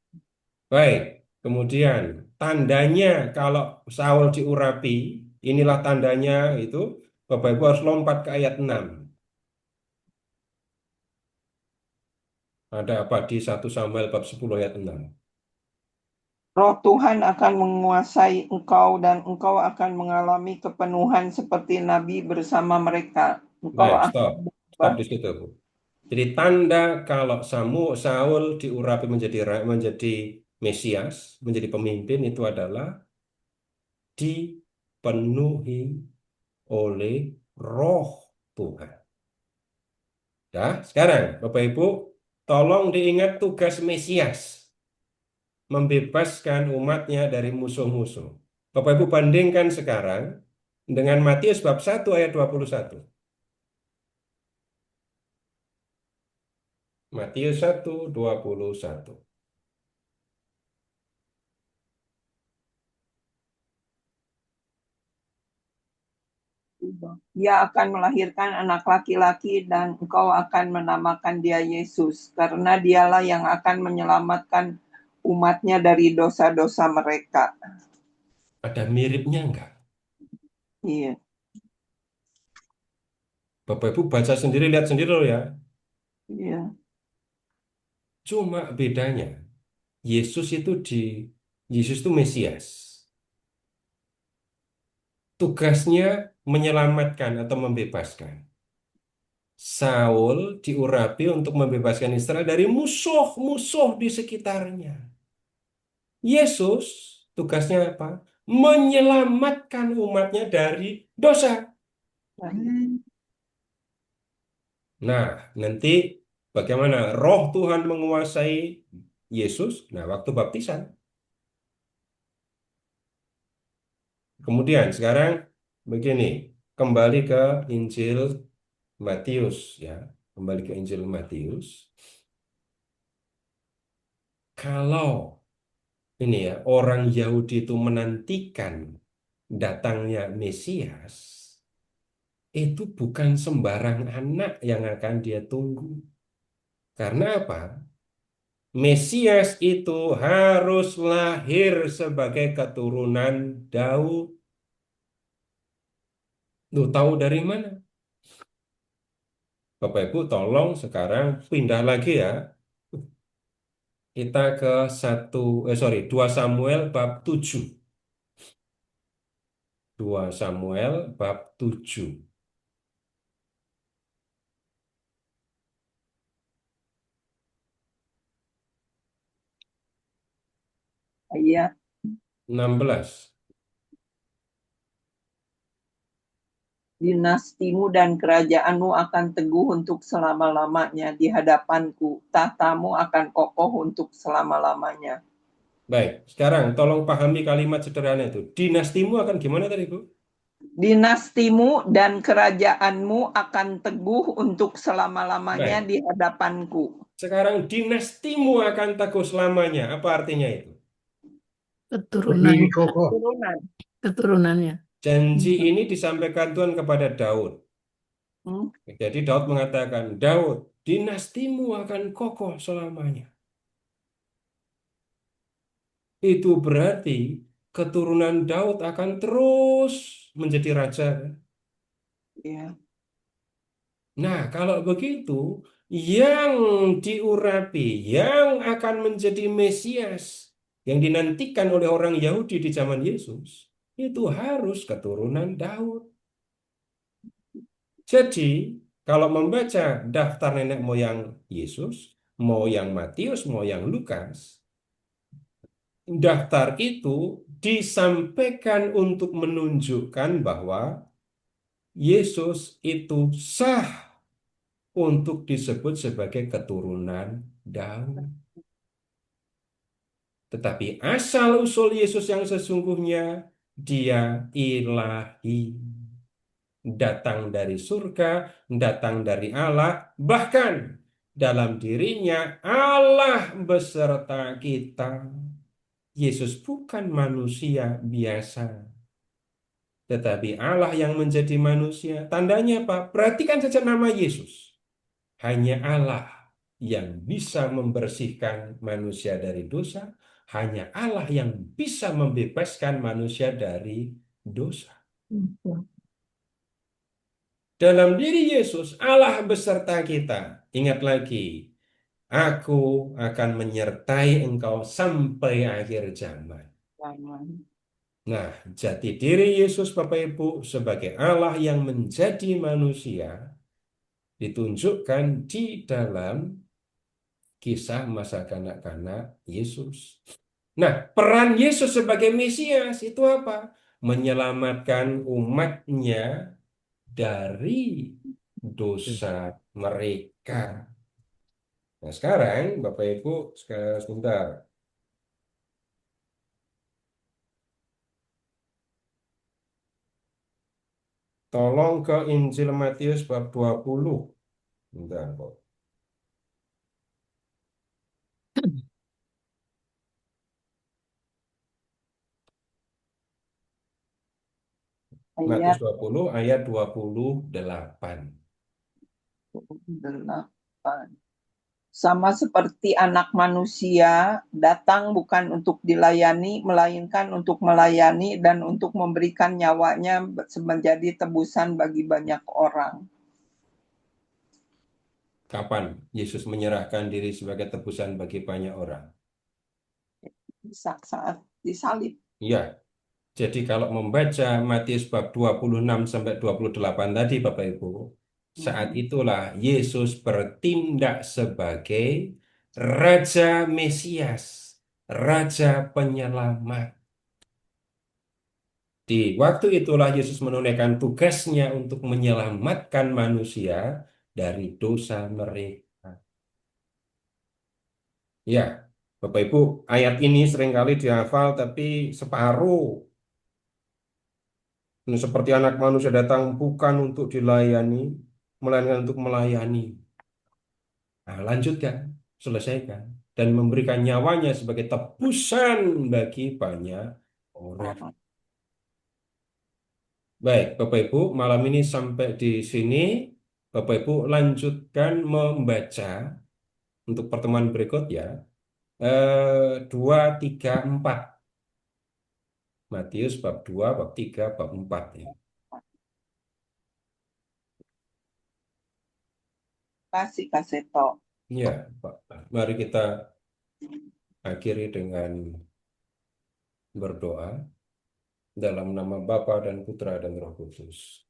Baik, kemudian tandanya kalau Saul diurapi, inilah tandanya itu, Bapak Ibu harus lompat ke ayat 6. Ada apa di 1 Samuel bab 10 ayat 6? Roh Tuhan akan menguasai engkau dan engkau akan mengalami kepenuhan seperti nabi bersama mereka. Engkau Baik, akan stop di situ, Bu. Jadi tanda kalau Saul diurapi menjadi Mesias, menjadi pemimpin itu adalah dipenuhi oleh Roh Tuhan. Ya, sekarang Bapak Ibu, tolong diingat tugas Mesias, membebaskan umatnya dari musuh-musuh. Bapak Ibu bandingkan sekarang dengan Matius bab 1 ayat 21. Matius 1:21. Dia akan melahirkan anak laki-laki dan engkau akan menamakan dia Yesus, karena dialah yang akan menyelamatkan umatnya dari dosa-dosa mereka. Ada miripnya enggak? Iya. Bapak Ibu baca sendiri, lihat sendiri loh ya. Iya. Cuma bedanya, Yesus itu Yesus itu Mesias. Tugasnya menyelamatkan atau membebaskan. Saul diurapi untuk membebaskan Israel dari musuh-musuh di sekitarnya. Yesus tugasnya apa? Menyelamatkan umatnya dari dosa. Nah, nanti bagaimana roh Tuhan menguasai Yesus? Nah, waktu baptisan. Kemudian sekarang begini, kembali ke Injil Matius ya. Kembali ke Injil Matius. Kalau ini ya, orang Yahudi itu menantikan datangnya Mesias, itu bukan sembarang anak yang akan dia tunggu. Karena apa? Mesias itu harus lahir sebagai keturunan Daud. Lu tahu dari mana? Bapak Ibu tolong sekarang pindah lagi ya. Kita ke 2 Samuel bab 7. 2 Samuel bab 7. Ayat 16. Dinastimu dan kerajaanmu akan teguh untuk selama-lamanya di hadapanku. Tahtamu akan kokoh untuk selama-lamanya. Baik, sekarang tolong pahami kalimat sederhana itu. Dinastimu akan gimana tadi, Bu? Dinastimu dan kerajaanmu akan teguh untuk selama-lamanya Baik, di hadapanku. sekarang dinastimu akan teguh selamanya. Apa artinya itu? Berdiri Keturunan, kokoh. Turunan. keturunannya. Janji ini disampaikan Tuhan kepada Daud. Hmm? Jadi Daud mengatakan, Daud, dinastimu akan kokoh selamanya. Itu berarti keturunan Daud akan terus menjadi raja. Ya. Nah, kalau begitu, yang diurapi, yang akan menjadi Mesias, yang dinantikan oleh orang Yahudi di zaman Yesus, itu harus keturunan Daud. Jadi, kalau membaca daftar nenek moyang Yesus, mau yang Matius, mau yang Lukas, daftar itu disampaikan untuk menunjukkan bahwa Yesus itu sah untuk disebut sebagai keturunan Daud. Tetapi asal-usul Yesus yang sesungguhnya, dia ilahi. Datang dari surga, datang dari Allah, bahkan dalam dirinya Allah beserta kita. Yesus bukan manusia biasa, tetapi Allah yang menjadi manusia. Tandanya apa? Perhatikan saja nama Yesus. Hanya Allah yang bisa membersihkan manusia dari dosa. Hanya Allah yang bisa membebaskan manusia dari dosa. Dalam diri Yesus, Allah beserta kita. Ingat lagi, aku akan menyertai engkau sampai akhir zaman. Nah, jati diri Yesus Bapak Ibu sebagai Allah yang menjadi manusia ditunjukkan di dalam kisah masa kanak-kanak Yesus. Nah, peran Yesus sebagai Mesias itu apa? Menyelamatkan umatnya dari dosa mereka. Nah, sekarang Bapak Ibu, sebentar. Tolong ke Injil Matius bab 20. Bentar, kok. Matius Ayat 20 ayat 28. 8. Sama seperti anak manusia datang bukan untuk dilayani, melainkan untuk melayani dan untuk memberikan nyawanya menjadi tebusan bagi banyak orang. Kapan Yesus menyerahkan diri sebagai tebusan bagi banyak orang? saat disalib. Ya, jadi kalau membaca Matius bab 26 sampai 28 tadi Bapak Ibu, saat itulah Yesus bertindak sebagai Raja Mesias, Raja Penyelamat. Di waktu itulah Yesus menunaikan tugasnya untuk menyelamatkan manusia dari dosa mereka. Ya, Bapak Ibu, ayat ini seringkali dihafal tapi separuh. Ini seperti anak manusia datang bukan untuk dilayani, melainkan untuk melayani. Nah, lanjutkan, selesaikan, dan memberikan nyawanya sebagai tebusan bagi banyak orang. Baik, Bapak Ibu, malam ini sampai di sini. Bapak Ibu lanjutkan membaca untuk pertemuan berikut ya. 2, 3, 4. Matius bab 2, bab 3, bab 4 ya. Kasih Kak Seto. Ya, Pak. Mari kita akhiri dengan berdoa dalam nama Bapa dan Putra dan Roh Kudus.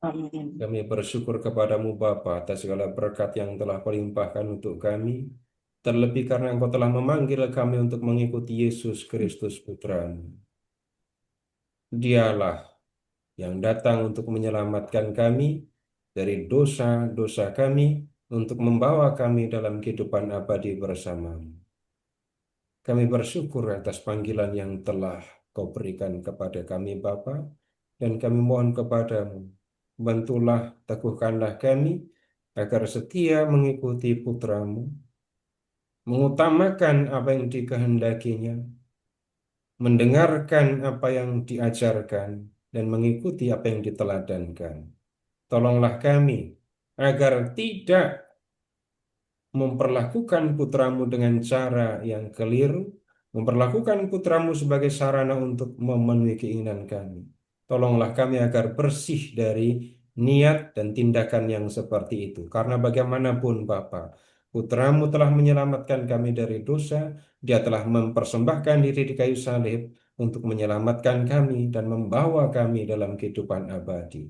Amin. Kami bersyukur kepadamu Bapa atas segala berkat yang telah Kau limpahkan untuk kami, terlebih karena Engkau telah memanggil kami untuk mengikuti Yesus Kristus Putra-Mu. Dialah yang datang untuk menyelamatkan kami dari dosa-dosa kami, untuk membawa kami dalam kehidupan abadi bersama-Mu. Kami bersyukur atas panggilan yang telah Kau berikan kepada kami Bapa, dan kami mohon kepadamu, bantulah, teguhkanlah kami, agar setia mengikuti Putra-Mu, mengutamakan apa yang dikehendakinya, mendengarkan apa yang diajarkan, dan mengikuti apa yang diteladankan. Tolonglah kami agar tidak memperlakukan putramu dengan cara yang keliru, memperlakukan putramu sebagai sarana untuk memenuhi keinginan kami. Tolonglah kami agar bersih dari niat dan tindakan yang seperti itu. Karena bagaimanapun Bapa, putramu telah menyelamatkan kami dari dosa, dia telah mempersembahkan diri di kayu salib untuk menyelamatkan kami dan membawa kami dalam kehidupan abadi.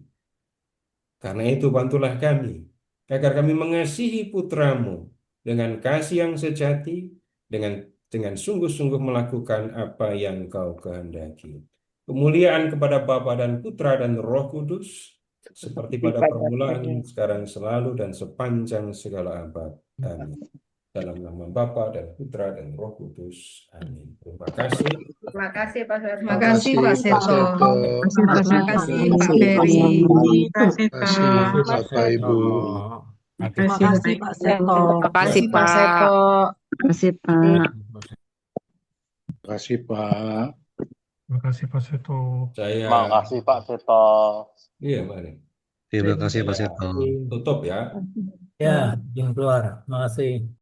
Karena itu bantulah kami, agar kami mengasihi putramu dengan kasih yang sejati, dengan sungguh-sungguh melakukan apa yang Kau kehendaki. Kemuliaan kepada Bapa dan Putra dan Roh Kudus, seperti pada permulaan, sekarang, selalu, dan sepanjang segala abad. Amin. Dalam nama Bapa dan Putra dan Roh Kudus. Amin. Terima kasih. Terima kasih Pak Suharto. Terima kasih Pak Seto. Terima kasih Terima Pak kasih Seto. Pak Ferry. Terima kasih Bapak Ibu. Terima kasih Pak Seto. Terima kasih Pak Seto. Terima kasih Pak. Terima kasih Pak. Terima kasih Pak Seto. Saya, kasih Pak Seto. iya, mari. Terima kasih Pak Saya Seto. tutup ya. Ya, yang keluar. Terima kasih.